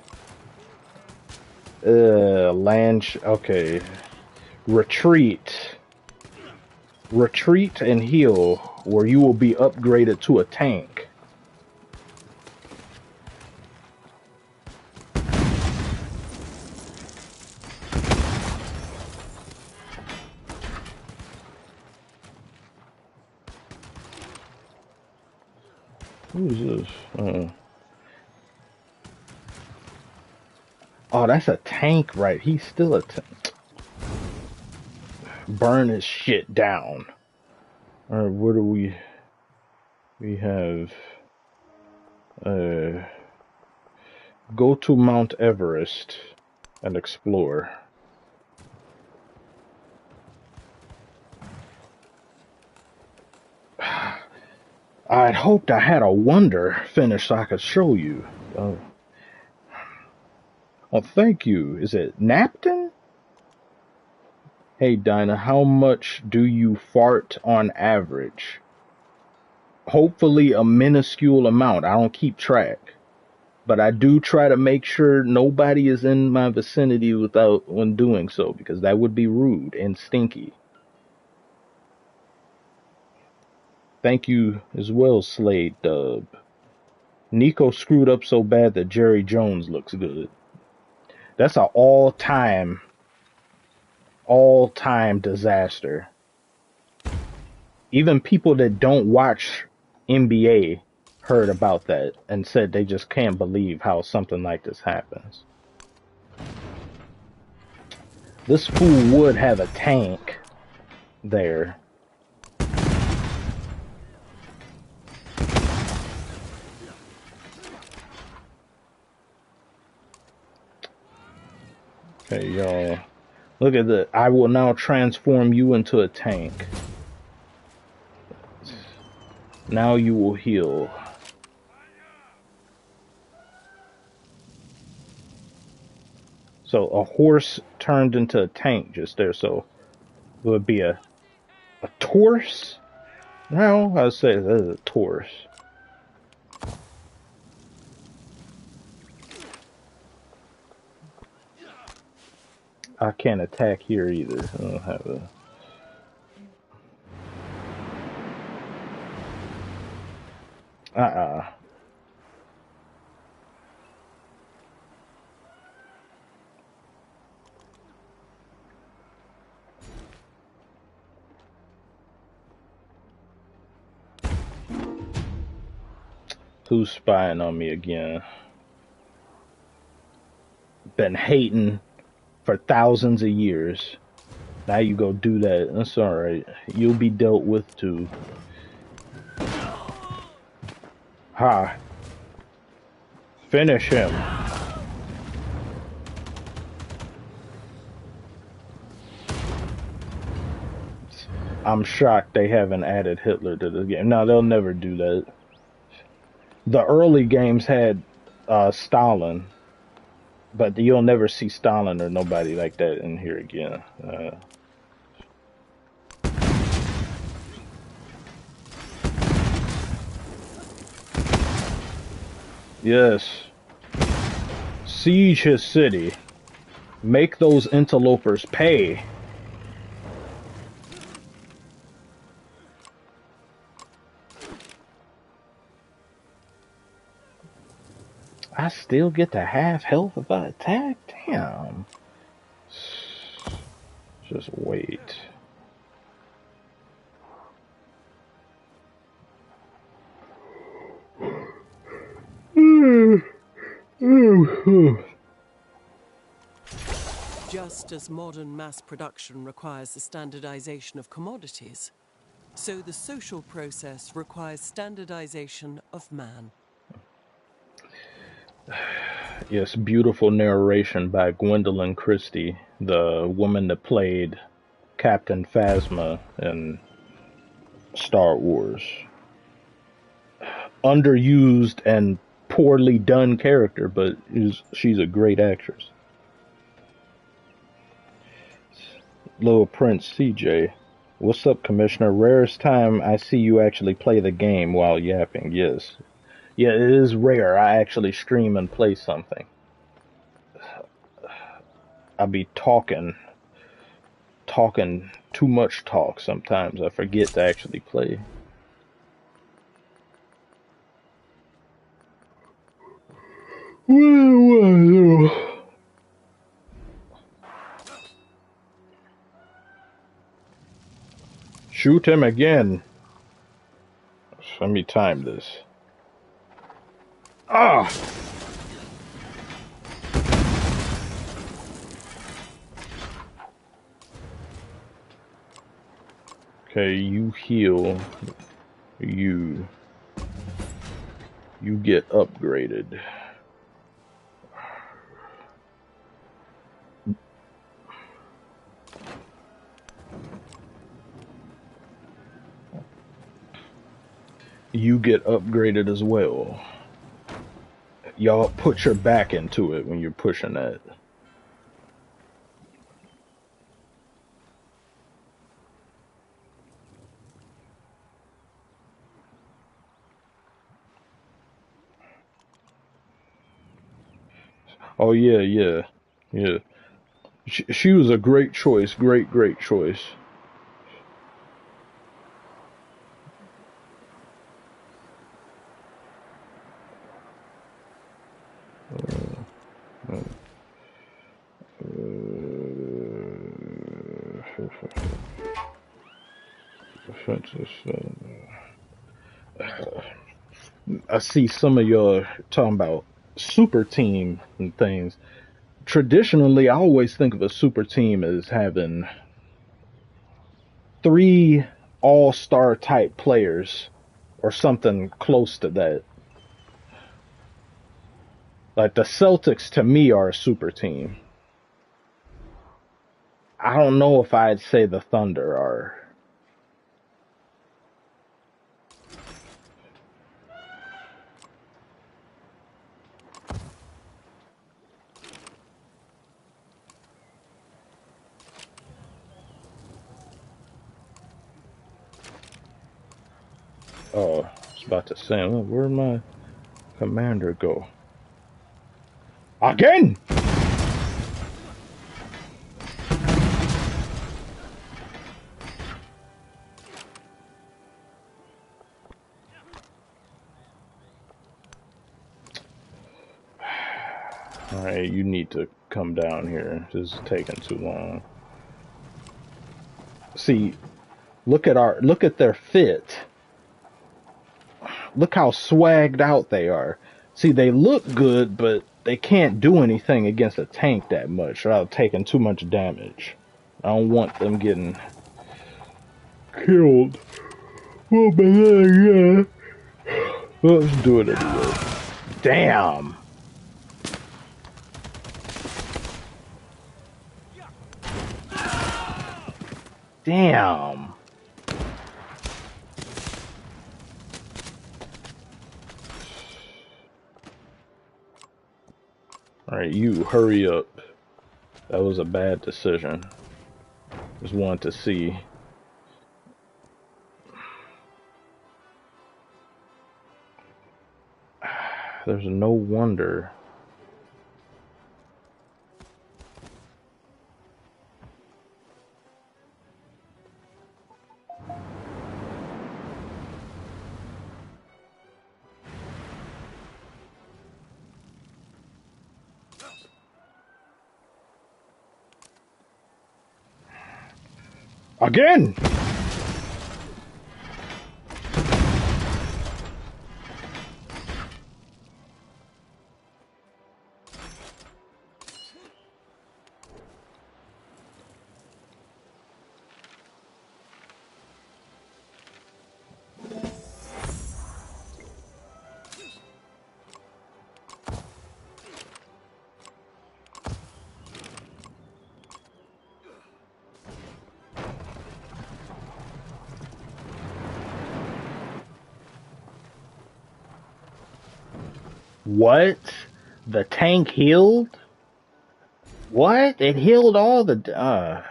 okay. Retreat. Retreat and heal, where you will be upgraded to a tank. Who is this? Oh, that's a tank, right? He's still a tank. Burn his shit down. Alright, what do we have? Go to Mount Everest and explore. I'd hoped I had a wonder finished so I could show you. Oh, thank you. Is it Napton? Hey, Dinah, how much do you fart on average? Hopefully a minuscule amount. I don't keep track. But I do try to make sure nobody is in my vicinity when doing so, because that would be rude and stinky. Thank you as well, Slade Dub. Nico screwed up so bad that Jerry Jones looks good. That's an all-time disaster. Even people that don't watch NBA heard about that and said they just can't believe how something like this happens. This fool would have a tank there. Okay, y'all. Look at that. I will now transform you into a tank. Now you will heal. So a horse turned into a tank just there. So it would be a Taurus? No, I'd say that is a Taurus. I can't attack here either. I don't have a... Who's spying on me again? Been hating for thousands of years. Now you go do that. That's alright. You'll be dealt with too. Ha! Finish him. I'm shocked they haven't added Hitler to the game. No, they'll never do that. The early games had Stalin, but you'll never see Stalin or nobody like that in here again. Yes. Siege his city. Make those interlopers pay. I still get to half health if I attack? Damn. Just wait.
Just as modern mass production requires the standardization of commodities, so the social process requires standardization of man.
Yes, beautiful narration by Gwendolyn Christie, the woman that played Captain Phasma in Star Wars. Underused and poorly done character, but she's a great actress. Little Prince CJ. What's up, Commissioner? Rarest time I see you actually play the game while yapping. Yes. Yeah, it is rare. I actually stream and play something. I be talking too much talk sometimes. I forget to actually play. Shoot him again. Let me time this. Ah! Okay, you heal. You get upgraded. You get upgraded as well. Y'all put your back into it when you're pushing that. Oh yeah. She was a great choice. Great choice. I see some of y'all talking about super team and things. Traditionally, I always think of a super team as having 3 all-star type players or something close to that. Like the Celtics to me are a super team. I don't know if I'd say the Thunder are. Oh, I was about to say, where'd my commander go? Again! Alright, you need to come down here. This is taking too long. See, look at their fit. Look how swagged out they are. See, they look good, but they can't do anything against a tank that much without taking too much damage. I don't want them getting killed. Well, but yeah. Let's do it anyway. Damn. Damn. Alright, you hurry up. That was a bad decision. Just wanted to see. There's no wonder. Again! What? The tank healed? What? It healed all the... God.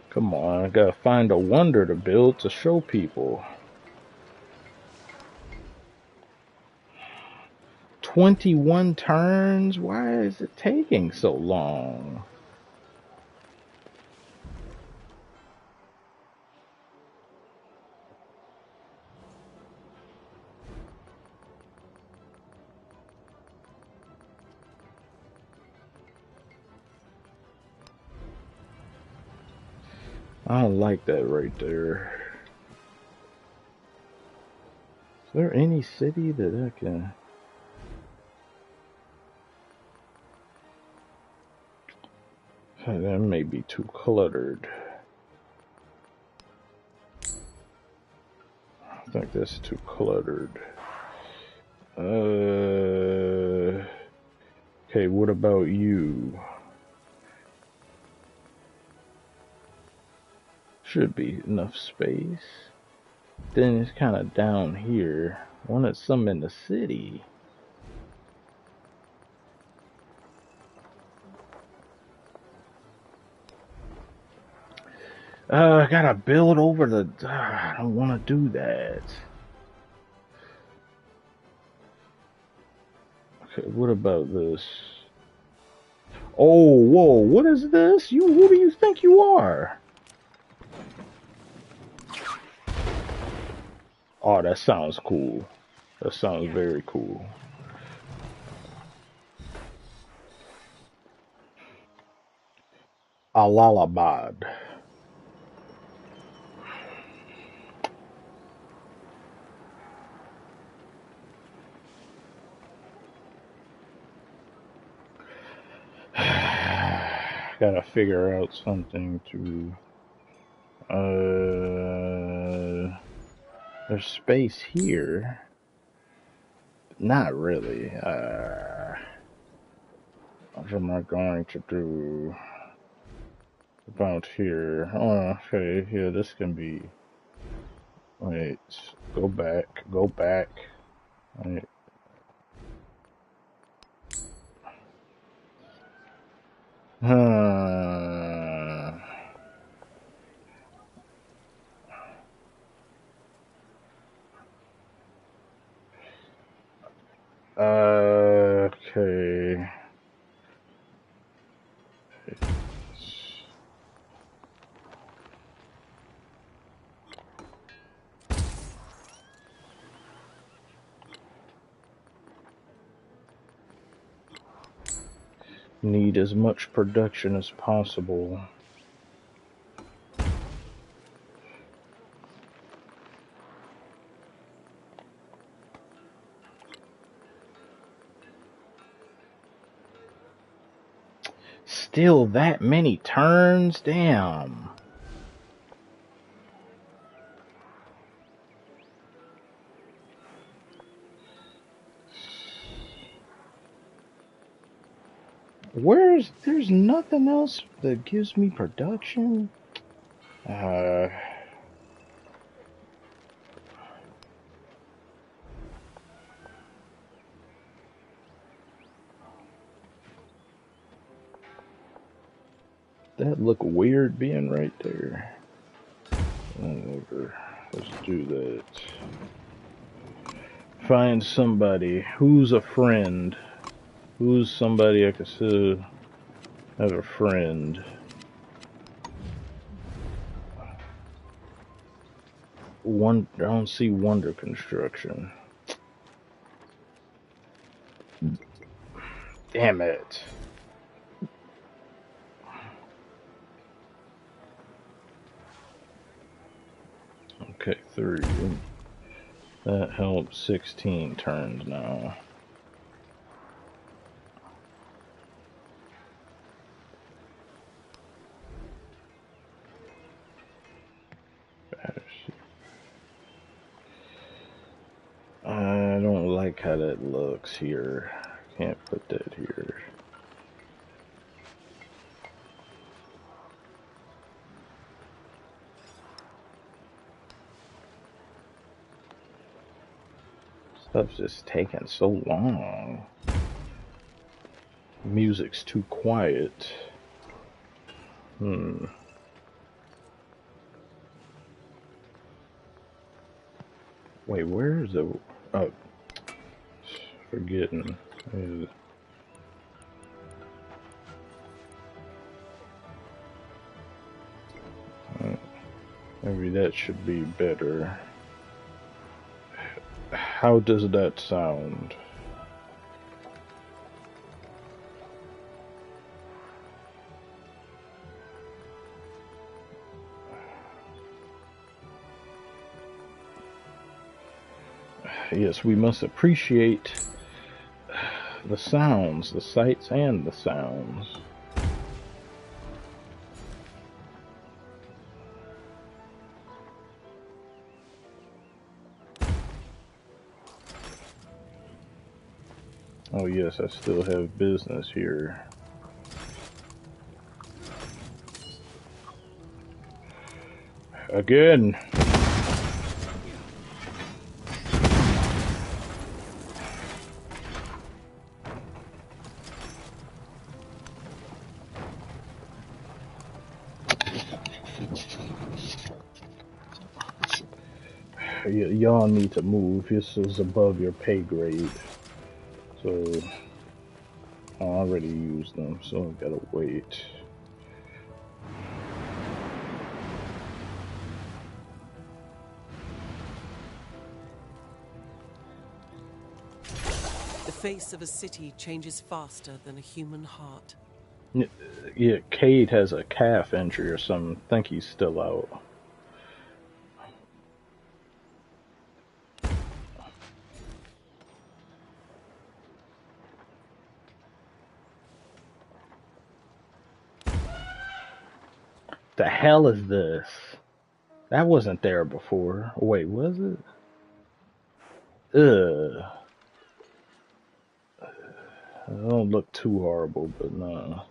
Come on, I gotta find a wonder to build to show people. 21 turns? Why is it taking so long? I don't like that right there. Is there any city that I can... That may be too cluttered. I think that's too cluttered. Okay, what about you? Should be enough space. Then it's kind of down here. Wanted some in the city. I gotta build over the... I don't want to do that. Okay, what about this? Oh, whoa, what is this? Who do you think you are? Oh, that sounds cool. That sounds very cool. Alalabad. Gotta figure out something to. There's space here. Not really. What am I going to do about here? Oh, okay, yeah, this can be. Wait, go back, go back. Wait. Okay. Need as much production as possible. Still that many turns? Damn. There's nothing else that gives me production? That look weird being right there. Whatever. Let's do that. Find somebody. Who's a friend? Who's somebody I could still have a friend? I don't see Wonder Construction. Damn it. Okay, 3. That helps 16 turns now. I don't like how that looks here. Can't put that here. Stuff's just taking so long. Music's too quiet. Wait, where is the... Oh, forgetting. Maybe that should be better. How does that sound? Yes, we must appreciate the sounds, the sights and the sounds. Oh yes, I still have business here. Again. Y'all need to move. This is above your pay grade. So, I already used them, so I gotta wait.
face of a city changes faster than a human heart.
Yeah, Cade has a calf injury or something. I think he's still out. The hell is this? That wasn't there before. Wait, was it? Ugh. It don't look too horrible, but no.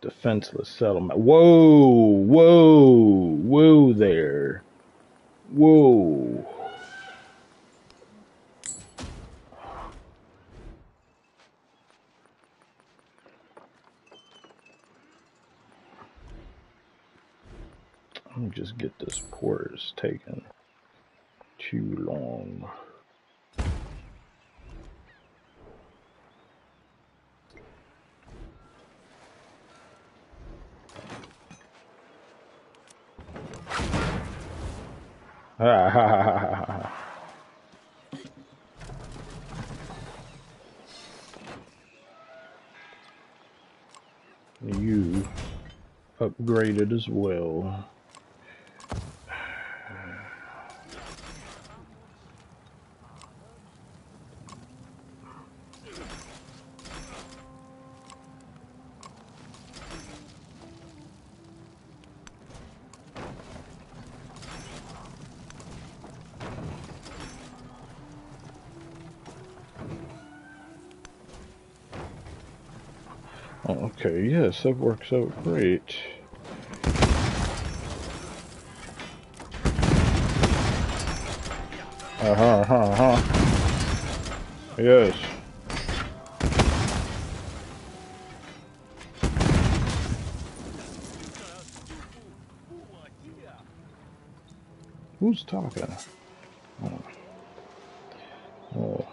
Defenseless settlement. Whoa! Whoa! Whoa there. Whoa. Let me just get this port. It's taking too long. Ha ha ha ha ha. You upgraded as well. Okay, yes, that works out great. Yes. Who's talking? Oh.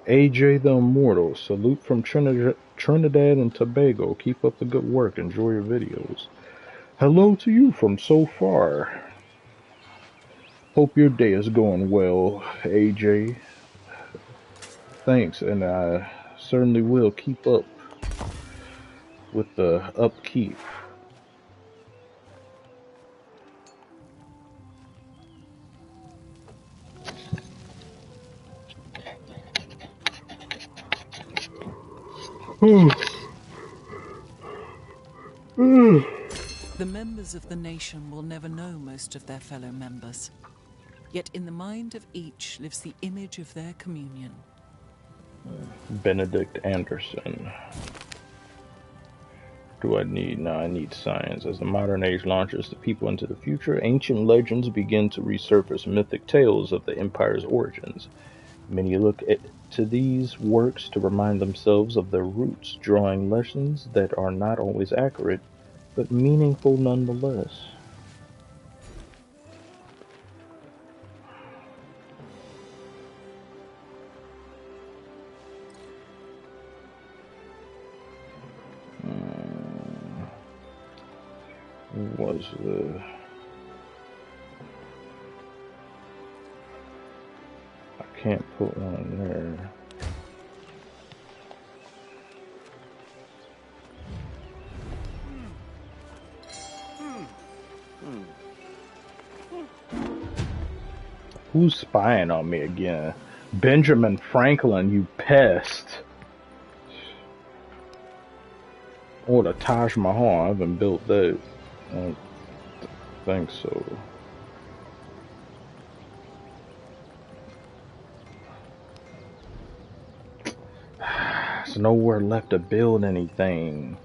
AJ the Immortal. Salute from Trinidad and Tobago. Keep up the good work. Enjoy your videos. Hello to you from so far. Hope your day is going well, AJ. Thanks, and I certainly will keep up with the upkeep.
The members of the nation will never know most of their fellow members. Yet in the mind of each lives the image of their communion.
Benedict Anderson. Do I need? No, I need science. As the modern age launches the people into the future, ancient legends begin to resurface mythic tales of the empire's origins. Many look to these works to remind themselves of their roots, drawing lessons that are not always accurate, but meaningful nonetheless. Was the... I can't put one there. Who's spying on me again? Benjamin Franklin, you pest. Oh, the Taj Mahal. I haven't built that. I don't think so. There's nowhere left to build anything.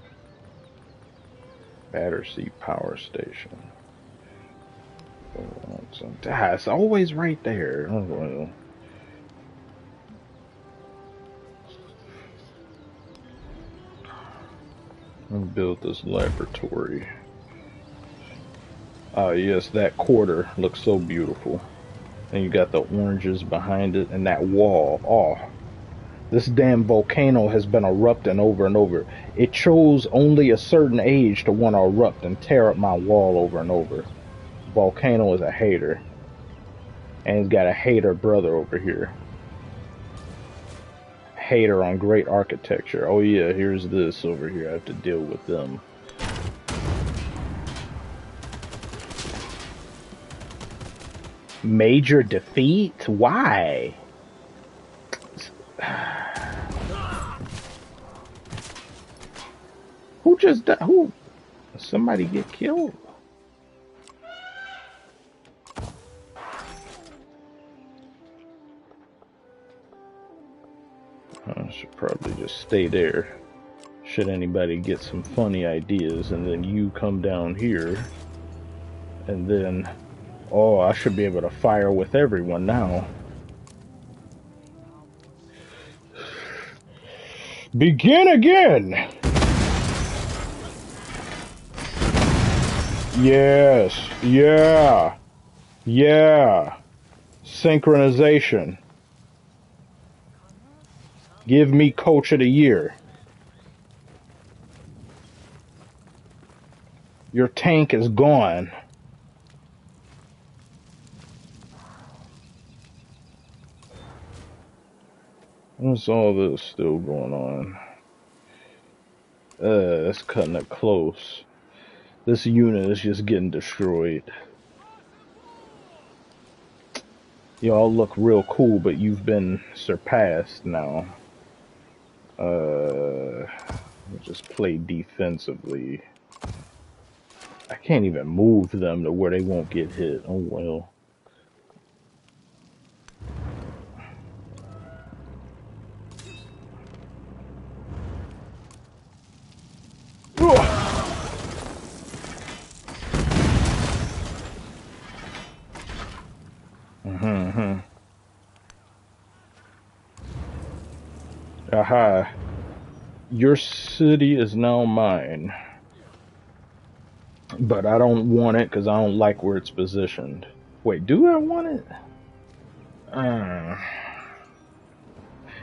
Battersea Power Station. It's always right there. Oh, well. Let me build this laboratory. Oh yes, that quarter looks so beautiful. And you got the oranges behind it and that wall. Oh, this damn volcano has been erupting over and over. It chose only a certain age to want to erupt and tear up my wall over and over. Volcano is a hater. And he's got a hater brother over here. hater on great architecture. Oh yeah, here's this over here. I have to deal with them. Major defeat? Why? Who just died? Who? Somebody get killed? I should probably just stay there. Should anybody get some funny ideas, and then you come down here, and then, oh, I should be able to fire with everyone now. Begin again! Yes, yeah, yeah. Synchronization. Give me Coach of the Year. Your tank is gone. What's all this still going on? It's cutting it close. This unit is just getting destroyed. Y'all look real cool, but you've been surpassed now. Just play defensively. I can't even move them to where they won't get hit. Oh well. Aha. Your city is now mine. But I don't want it because I don't like where it's positioned. Wait, do I want it?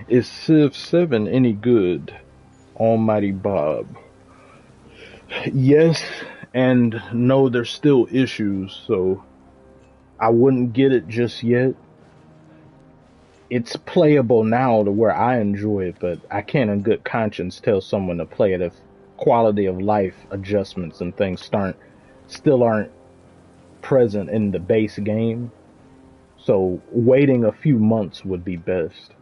Is Civ 7 any good? Almighty Bob. Yes, and no, there's still issues, so I wouldn't get it just yet. It's playable now to where I enjoy it, but I can't in good conscience tell someone to play it if quality of life adjustments and things still aren't present in the base game. So waiting a few months would be best.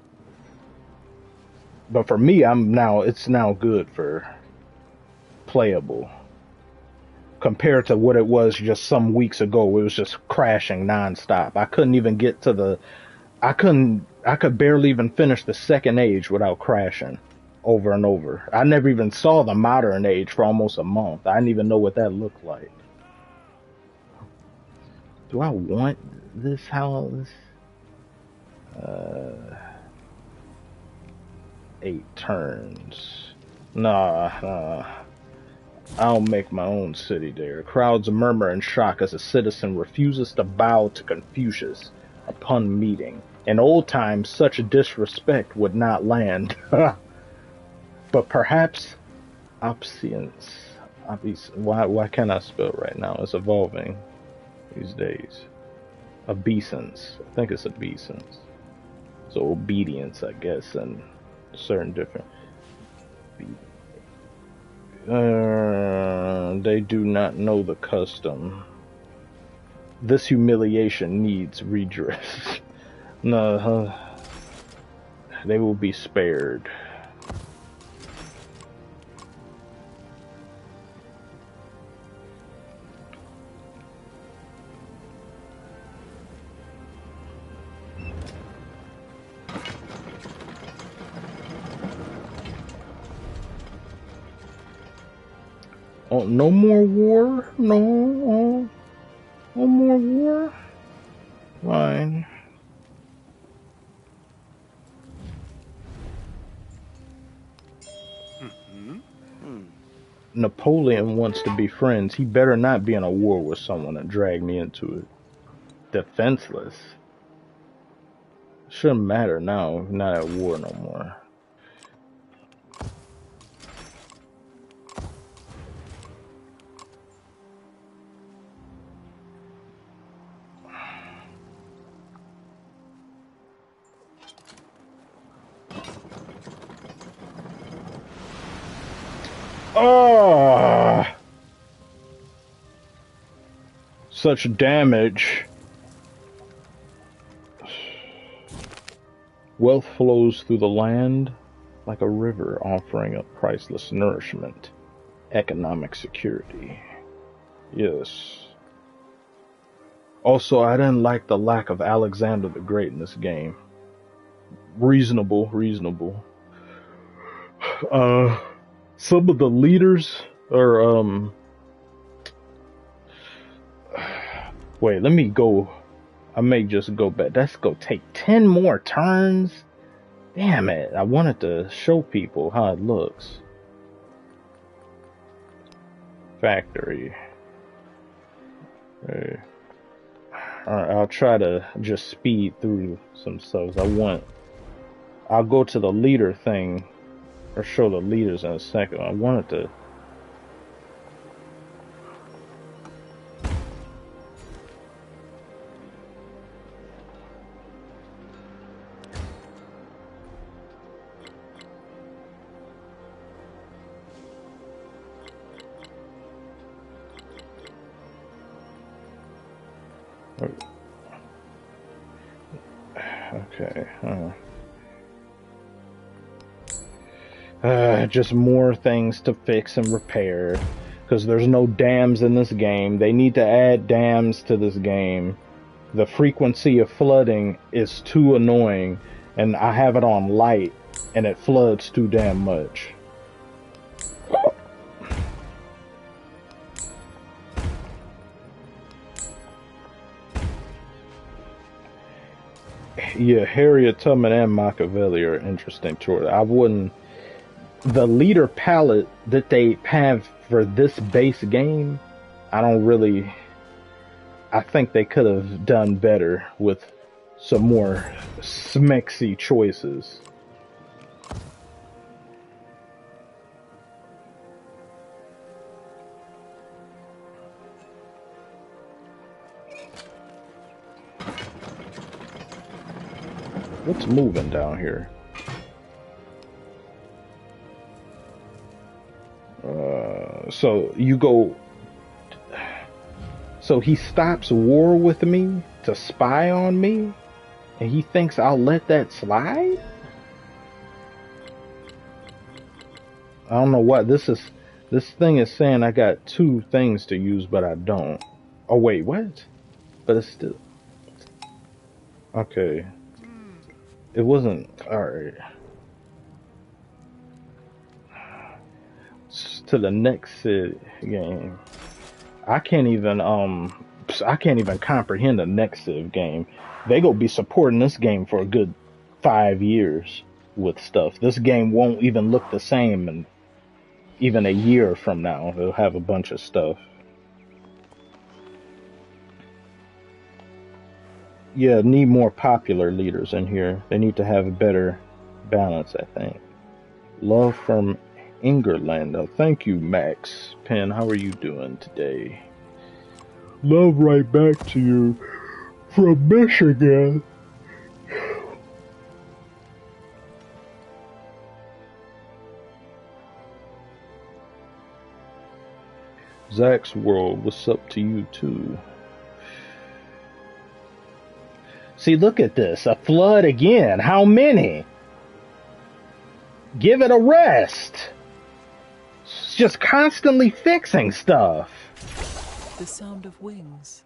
But for me, it's now good for playable. Compared to what it was just some weeks ago, it was just crashing nonstop. I couldn't even get to I could barely even finish the second age without crashing over and over. I never even saw the modern age for almost a month. I didn't even know what that looked like. Do I want this house? 8 turns. Nah. I'll make my own city there. Crowds murmur in shock as a citizen refuses to bow to Confucius upon meeting. In old times, such disrespect would not land. But perhaps why can't I spell right now? It's evolving these days. Obeisance. I think it's obeisance. So obedience, I guess, and certain different. They do not know the custom. This humiliation needs redress. No, they will be spared. Oh, no more war? No more war? Fine. Napoleon wants to be friends. He better not be in a war with someone and drag me into it. Defenseless. Shouldn't matter now. We're not at war no more. Ah, such damage. Wealth flows through the land like a river, offering up priceless nourishment. Economic security. Yes. Also, I didn't like the lack of Alexander the Great in this game. Reasonable. Some of the leaders are, wait, let me go. I may just go back. Let's go take 10 more turns. Damn it. I wanted to show people how it looks. Factory. Okay. Alright, I'll try to just speed through some stuff. I'll go to the leader thing, or show the leaders in a second. I wanted to. Okay. Just more things to fix and repair, because there's no dams in this game. They need to add dams to this game. The frequency of flooding is too annoying, and I have it on light, and it floods too damn much. Yeah, Harriet Tubman and Machiavelli are interesting choices. I wouldn't. The leader palette that they have for this base game, I don't really. I think they could have done better with some more smexy choices. What's moving down here? So you go. So he stops war with me to spy on me, and he thinks I'll let that slide? I don't know what this is. This thing is saying I got 2 things to use, but I don't. Oh wait, what? But it's still. Okay. It wasn't. Alright. To the next game. I can't even comprehend the next Civ game. They gonna be supporting this game for a good 5 years with stuff. This game won't even look the same, and even a year from now, they'll have a bunch of stuff. Yeah, need more popular leaders in here. They need to have a better balance, I think. Love from Ingerland. Oh, thank you, Max Penn. How are you doing today? Love right back to you from Michigan. Zach's World, what's up to you too? See, look at this. A flood again. How many? Give it a rest. It's just constantly fixing stuff.
The sound of wings.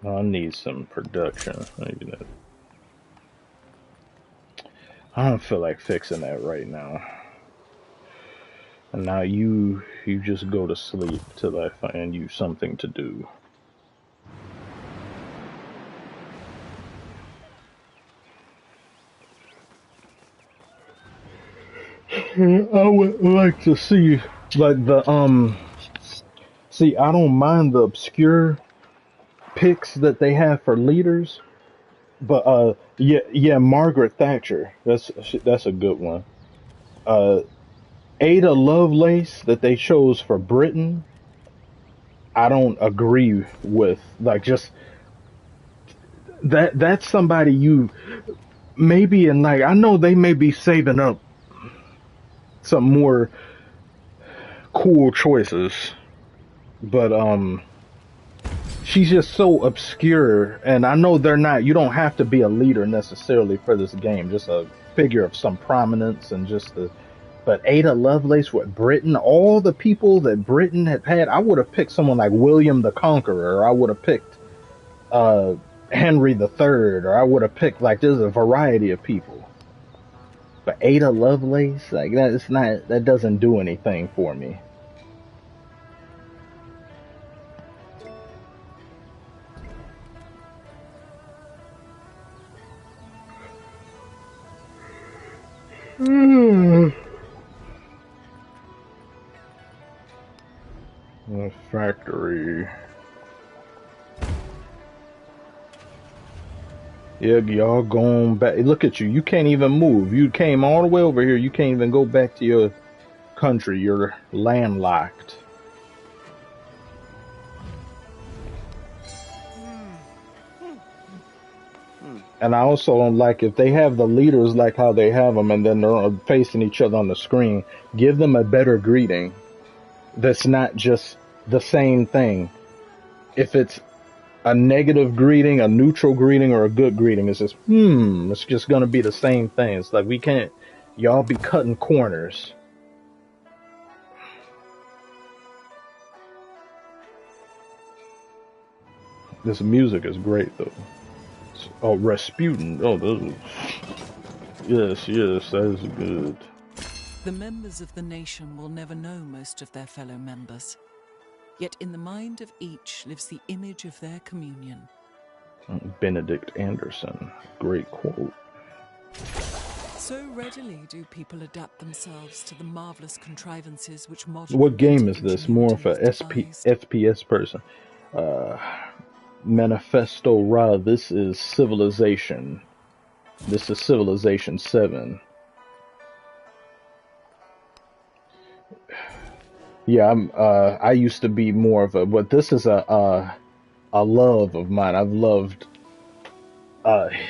I need some production. Maybe that. I don't feel like fixing that right now. And now you just go to sleep till I find you something to do. I would like to see like the see, I don't mind the obscure picks that they have for leaders, but yeah, Margaret Thatcher. That's a good one. Ada Lovelace that they chose for Britain, I don't agree with. Like, just that's somebody you maybe, and like I know they may be saving up some more cool choices, but she's just so obscure, and I know they're not, you don't have to be a leader necessarily for this game, just a figure of some prominence and just the. But Ada Lovelace with Britain, all the people that Britain had, I would have picked someone like William the Conqueror, or I would have picked uh, Henry the Third, or I would have picked, like, there's a variety of people. But Ada Lovelace, like, that, it's not, that doesn't do anything for me. The factory. Yeah, y'all going back. Look at you. You can't even move. You came all the way over here. You can't even go back to your country. You're landlocked. And I also don't like if they have the leaders like how they have them and then they're facing each other on the screen. Give them a better greeting that's not just the same thing. If it's a negative greeting, a neutral greeting, or a good greeting, it's just, it's just going to be the same thing. It's like, we can't, y'all be cutting corners. This music is great, though. Oh, Rasputin. Oh, those. Yes, that is good.
The members of the nation will never know most of their fellow members. Yet in the mind of each lives the image of their communion.
Benedict Anderson. Great quote.
So readily do people adapt themselves to the marvelous contrivances which modern.
What game is this? More of a FPS person. Manifesto Ra. This is Civilization. This is Civilization 7. Yeah, I used to be more of a, but this is a love of mine. I've loved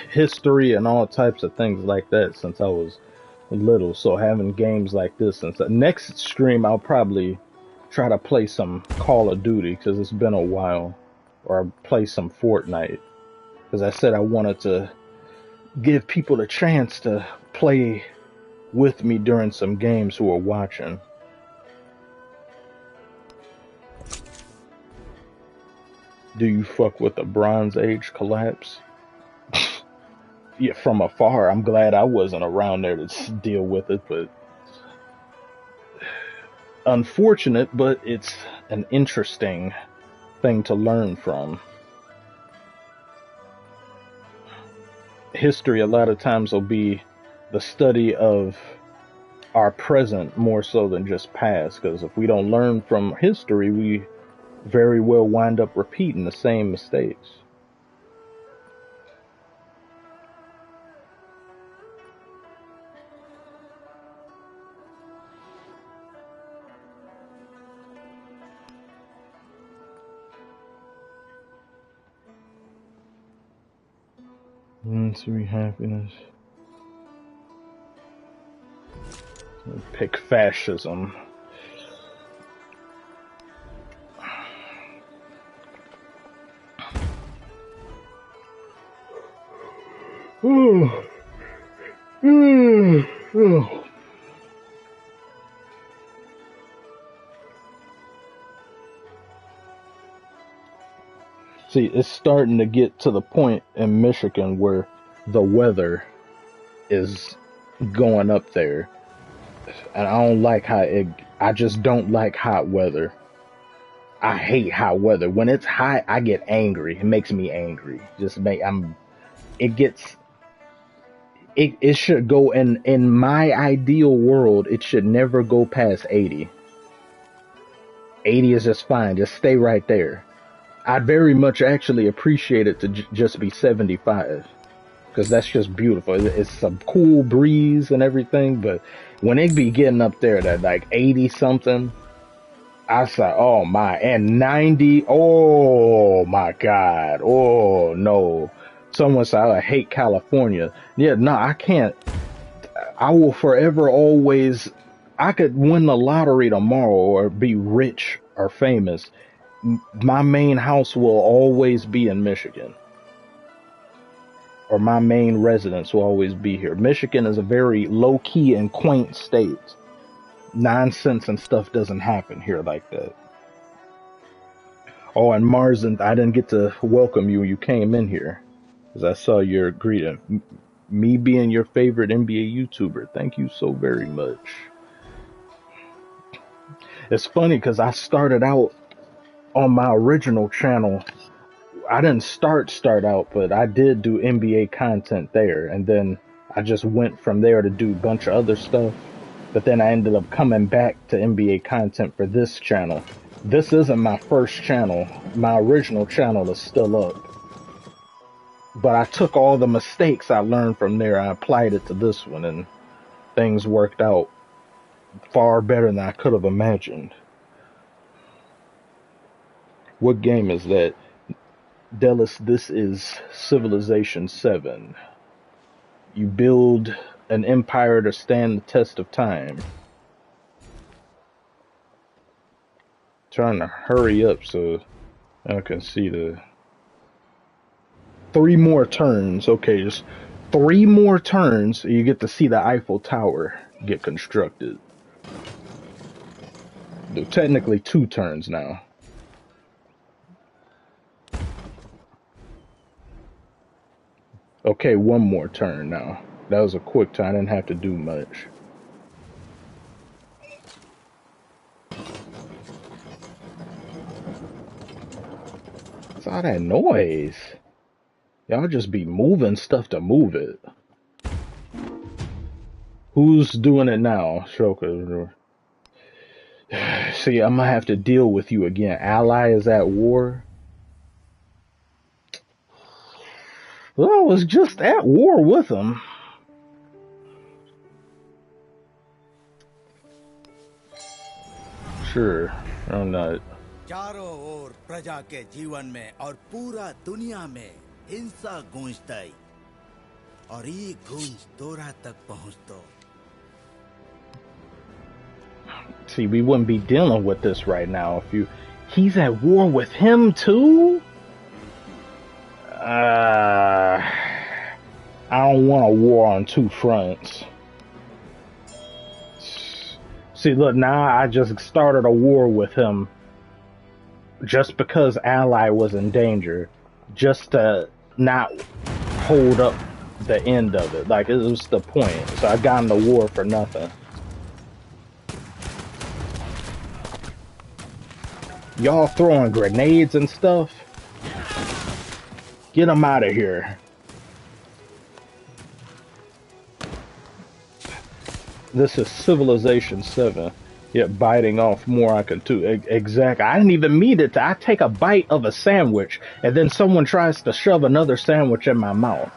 history and all types of things like that since I was little. So having games like this, since next stream I'll probably try to play some Call of Duty because it's been a while, or play some Fortnite because I said I wanted to give people a chance to play with me during some games who are watching. Do you fuck with the Bronze Age collapse? Yeah, from afar. I'm glad I wasn't around there to deal with it, but unfortunate, but it's an interesting thing to learn from. History a lot of times will be the study of our present more so than just past, because if we don't learn from history, we very well wind up repeating the same mistakes. Sensory happiness. Pick fascism. See, it's starting to get to the point in Michigan where the weather is going up there. And I don't like I just don't like hot weather. I hate hot weather. When it's hot, I get angry. It makes me angry. It should go in my ideal world, it should never go past 80. 80 is just fine. Just stay right there. I'd very much actually appreciate it to just be 75. because that's just beautiful. It's some cool breeze and everything, but when it be getting up there at like 80 something, I say, oh my, and 90, oh my God, oh no. Someone said, I hate California. Yeah, no, I can't. I will forever always, I could win the lottery tomorrow or be rich or famous. My main house will always be in Michigan. Or my main residence will always be here. Michigan is a very low-key and quaint state. Nonsense and stuff doesn't happen here like that. Oh, and Marzen, I didn't get to welcome you when you came in here, because I saw your greeting. Me being your favorite NBA YouTuber, thank you so very much. It's funny because I started out on my original channel. I didn't start out, but I did do NBA content there, and then I just went from there to do a bunch of other stuff. But then I ended up coming back to NBA content for this channel. This isn't my first channel. My original channel is still up. But I took all the mistakes I learned from there, I applied it to this one, and things worked out far better than I could have imagined. What game is that? Delis, this is Civilization 7. You build an empire to stand the test of time. Trying to hurry up so I can see the 3 more turns. Okay, just 3 more turns, you get to see the Eiffel Tower get constructed. Technically 2 turns now. Okay, 1 more turn now. That was a quick turn. I didn't have to do much. What's all that noise? Y'all just be moving stuff to move it. Who's doing it now? Shoka. See, I'm gonna have to deal with you again. Ally is at war. Well, I was just at war with him. Sure, I'm not.
चारों ओर प्रजा के जीवन में और पूरा दुनिया में हिंसा गूंजताई और ये गूंज तोरा तक पहुंचतो.
See, we wouldn't be dealing with this right now if you. He's at war with him too? I don't want a war on 2 fronts. See, look, now I just started a war with him just because Ally was in danger, just to not hold up the end of it. Like, it was the point. So I got in the war for nothing. Y'all throwing grenades and stuff? Get them out of here. This is Civilization 7. Yet biting off more I can do. Exactly. I didn't even mean it. I take a bite of a sandwich, and then someone tries to shove another sandwich in my mouth.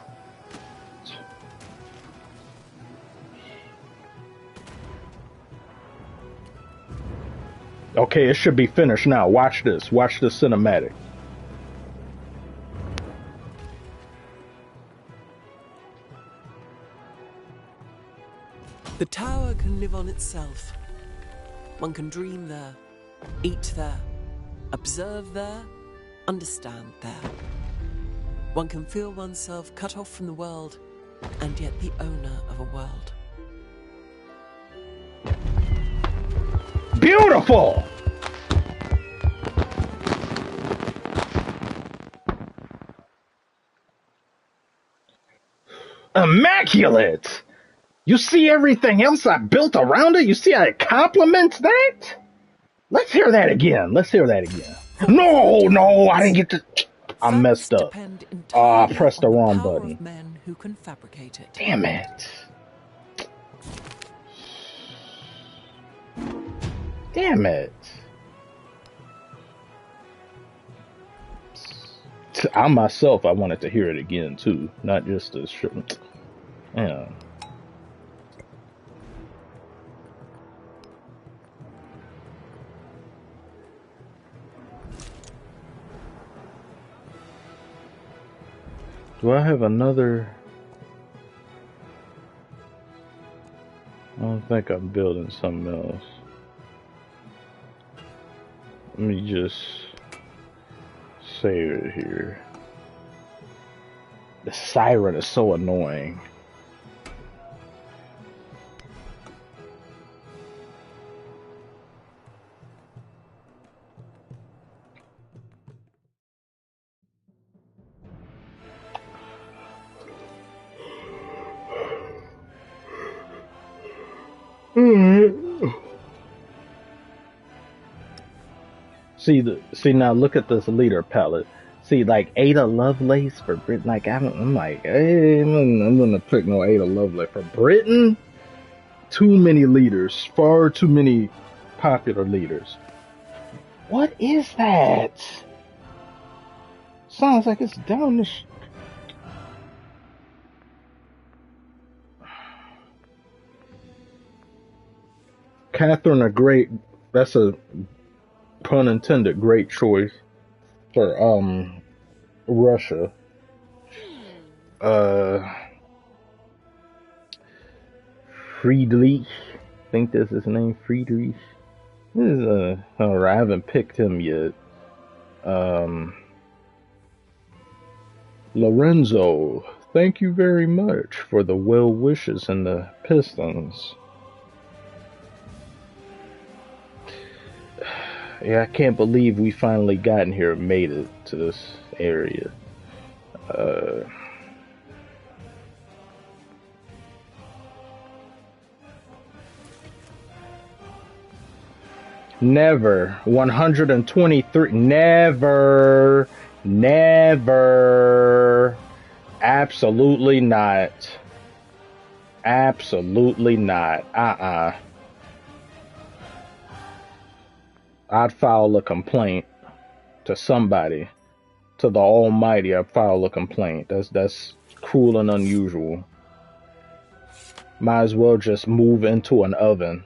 Okay, it should be finished now. Watch this. Watch this cinematic.
The tower can live on itself. One can dream there, eat there, observe there, understand there. One can feel oneself cut off from the world, and yet the owner of a world.
Beautiful! Immaculate! You see everything else I built around it? You see how it complements that? Let's hear that again. Let's hear that again. No, I didn't get to... I messed up. I pressed the wrong button.
Men who can fabricate it.
Damn it. Damn it. I myself, I wanted to hear it again too, not just a short. Yeah. Do I have another? I don't think I'm building something else. Let me just save it here. The siren is so annoying. See now look at this leader palette. See, like Ada Lovelace for Britain. Like I'm like, hey, I'm gonna pick no Ada Lovelace for Britain. Too many leaders, far too many popular leaders. What is that? Sounds like it's down the. Catherine the Great. That's a pun intended. Great choice for Russia. Friedrich. I think that's his name. Friedrich. This is I haven't picked him yet. Lorenzo, thank you very much for the well wishes and the Pistons. Yeah, I can't believe we finally gotten here and made it to this area. Never. 123. Never. Never. Absolutely not. Absolutely not. I'd file a complaint to somebody. To the Almighty, I'd file a complaint. That's cruel and unusual. Might as well just move into an oven.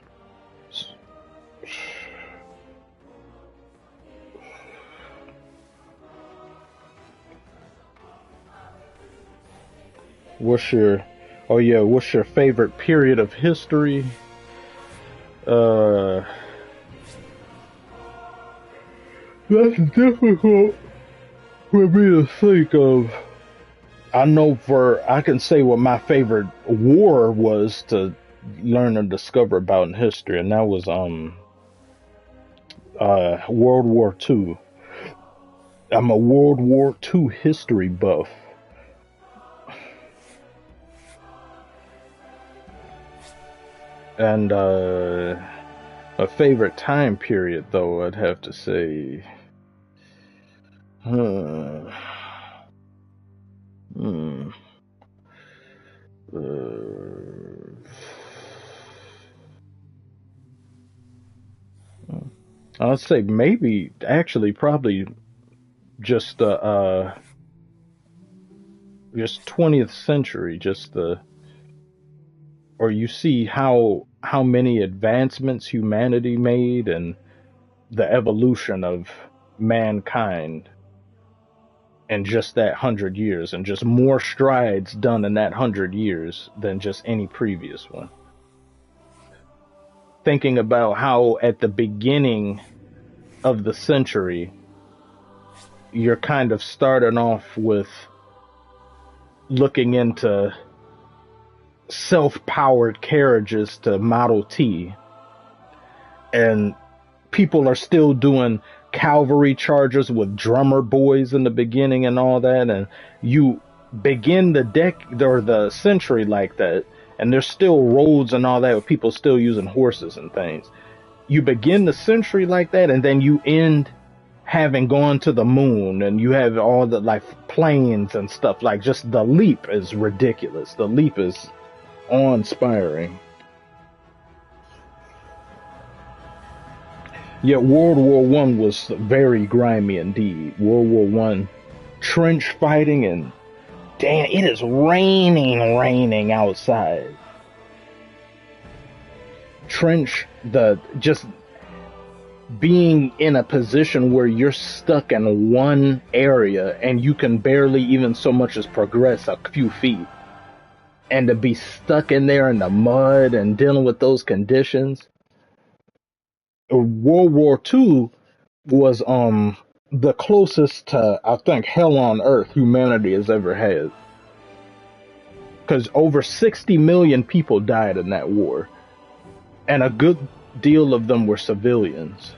What's your favorite period of history? That's difficult for me to think of. I know I can say what my favorite war was to learn and discover about in history, and that was World War II. I'm a World War II history buff. And a favorite time period, though, I'd have to say. I'd say maybe, actually, probably just 20th century, or you see how many advancements humanity made and the evolution of mankind in just that 100 years, and just more strides done in that 100 years than just any previous one. Thinking about how at the beginning of the century, you're kind of starting off with looking into self-powered carriages to Model T, and people are still doing cavalry chargers with drummer boys in the beginning and all that, and you begin the century like that, and there's still roads and all that with people still using horses and things. You begin the century like that, and then you end having gone to the moon, and you have all the like planes and stuff. Like, just the leap is ridiculous. The leap is awe-inspiring. Yet World War I was very grimy indeed. World War I trench fighting, and damn, it is raining outside. Trench, just being in a position where you're stuck in one area and you can barely even so much as progress a few feet. And to be stuck in there in the mud and dealing with those conditions. World War II was the closest to, I think, hell on earth humanity has ever had. Because over 60 million people died in that war. And a good deal of them were civilians.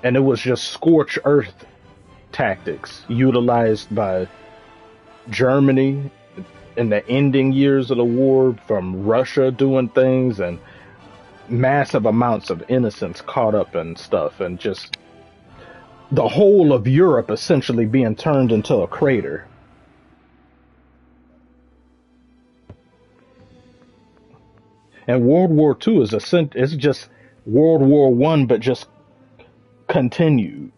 And it was just scorched earth tactics utilized by Germany in the ending years of the war, from Russia doing things, and massive amounts of innocents caught up in stuff, and just the whole of Europe essentially being turned into a crater. And World War II is it's just World War I, but just continued.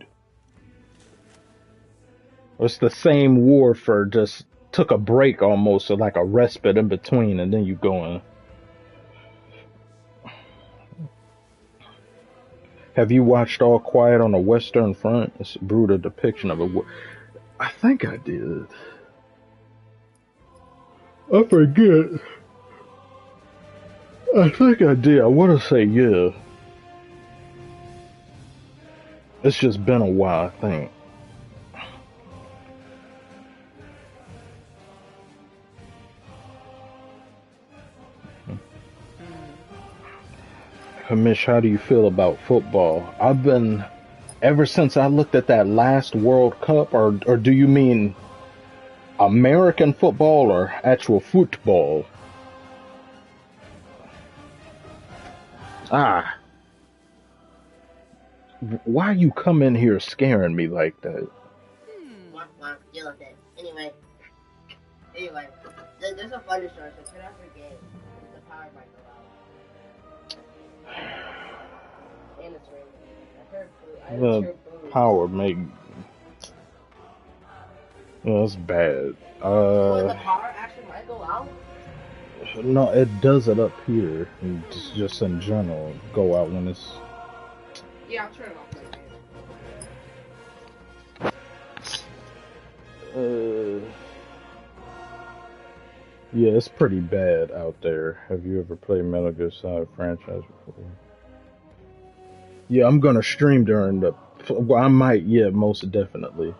It's the same war for just took a break almost, so like a respite in between, and then you go in. Have you watched All Quiet on the Western Front? It's a brutal depiction of a war. I think I did. I forget. I think I did. I want to say yeah. It's just been a while, I think. Hamish, how do you feel about football? I've been, ever since I looked at that last World Cup, or do you mean American football or actual football? Ah. Why you come in here scaring me like that?
Deal with it. Anyway, there's a thunderstorm, so turn off your game. The power might go out. And it's raining.
The power may. Well, that's bad.
So the power actually might go out?
No, it does it up here. Just in general, go out when it's.
Yeah, I'll turn it off.
Yeah, it's pretty bad out there. Have you ever played Metal Gear Solid franchise before? Yeah, I'm gonna stream during the. Well, I might. Yeah, most definitely.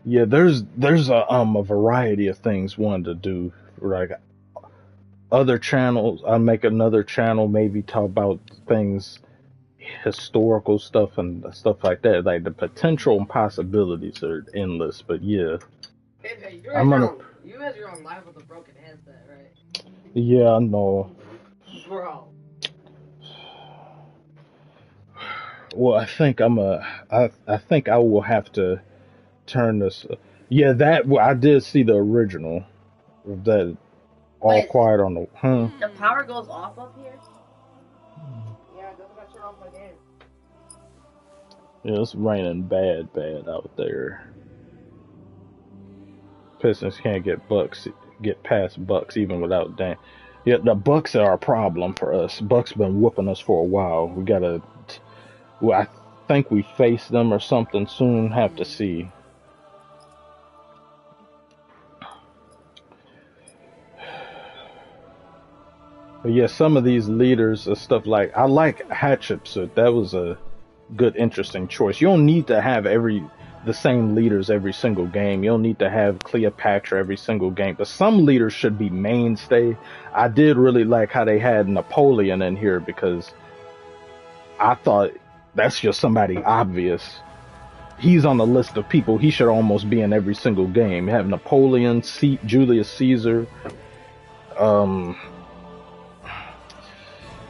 Yeah, there's a variety of things one to do. Like other channels, I'll make another channel, maybe talk about things, historical stuff and stuff like that. Like the potential and possibilities are endless. But yeah,
Hey, you guys are on live with a broken headset, right?
Yeah, I know.
Bro.
Well, I think I will have to turn this. Yeah, I did see the original. That All Quiet on the.
The power goes off up here? Yeah, that's what I turn off my game.
Yeah, it's raining bad out there. Pistons can't get past Bucks even without Dan. Yeah, the Bucks are a problem for us. Bucks been whooping us for a while. We gotta. Well, I think we face them or something soon. Have to see. But yeah, some of these leaders and stuff like I like Hatshepsut. That was a good, interesting choice. You don't need to have the same leaders every single game. You don't need to have Cleopatra every single game. But some leaders should be mainstay. I did really like how they had Napoleon in here because I thought that's just somebody obvious. He's on the list of people. He should almost be in every single game. You have Napoleon, Julius Caesar,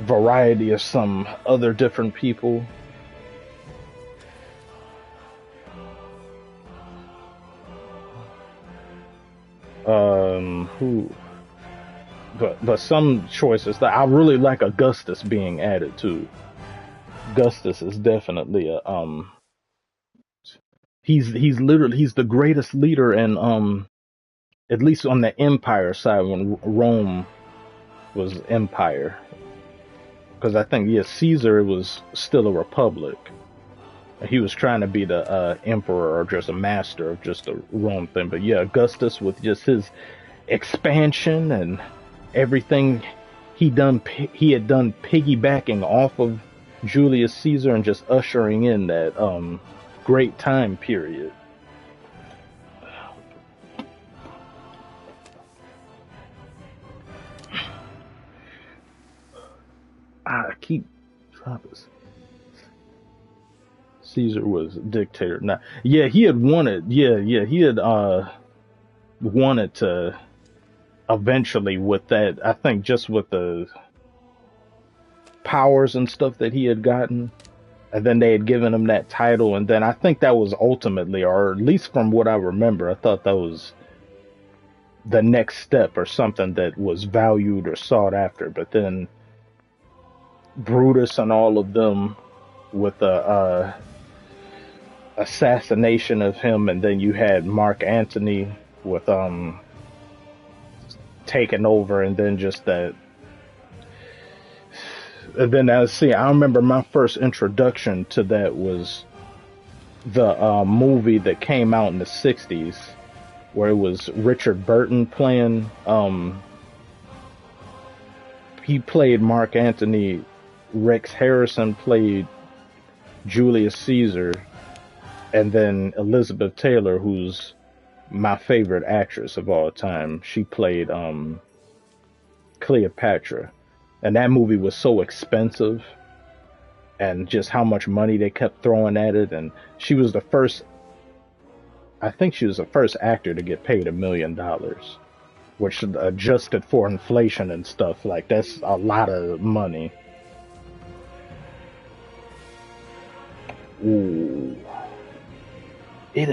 variety of some other different people. Who? but some choices that I really like Augustus being added to. Augustus is definitely a he's literally he's the greatest leader in at least on the empire side when Rome was empire, because I think Caesar was still a republic. He was trying to be the emperor or just a master of just the Rome thing, but yeah, Augustus with just his expansion and everything he had done piggybacking off of Julius Caesar and just ushering in that great time period. I keep dropping. Caesar was dictator. Now, yeah, he had wanted. Yeah, he had wanted to eventually with that. I think just with the powers and stuff that he had gotten, and then they had given him that title, and then I think that was ultimately, or at least from what I remember, I thought that was the next step or something that was valued or sought after. But then Brutus and all of them with the assassination of him, and then you had Mark Antony with taking over, and then just that. And then I remember my first introduction to that was the movie that came out in the 60s where it was Richard Burton playing he played Mark Antony, Rex Harrison played Julius Caesar, and then Elizabeth Taylor, who's my favorite actress of all time, she played Cleopatra. And that movie was so expensive, and just how much money they kept throwing at it. And she was the first, I think she was the first actor to get paid $1 million, which adjusted for inflation and stuff, like that's a lot of money. Ooh. It is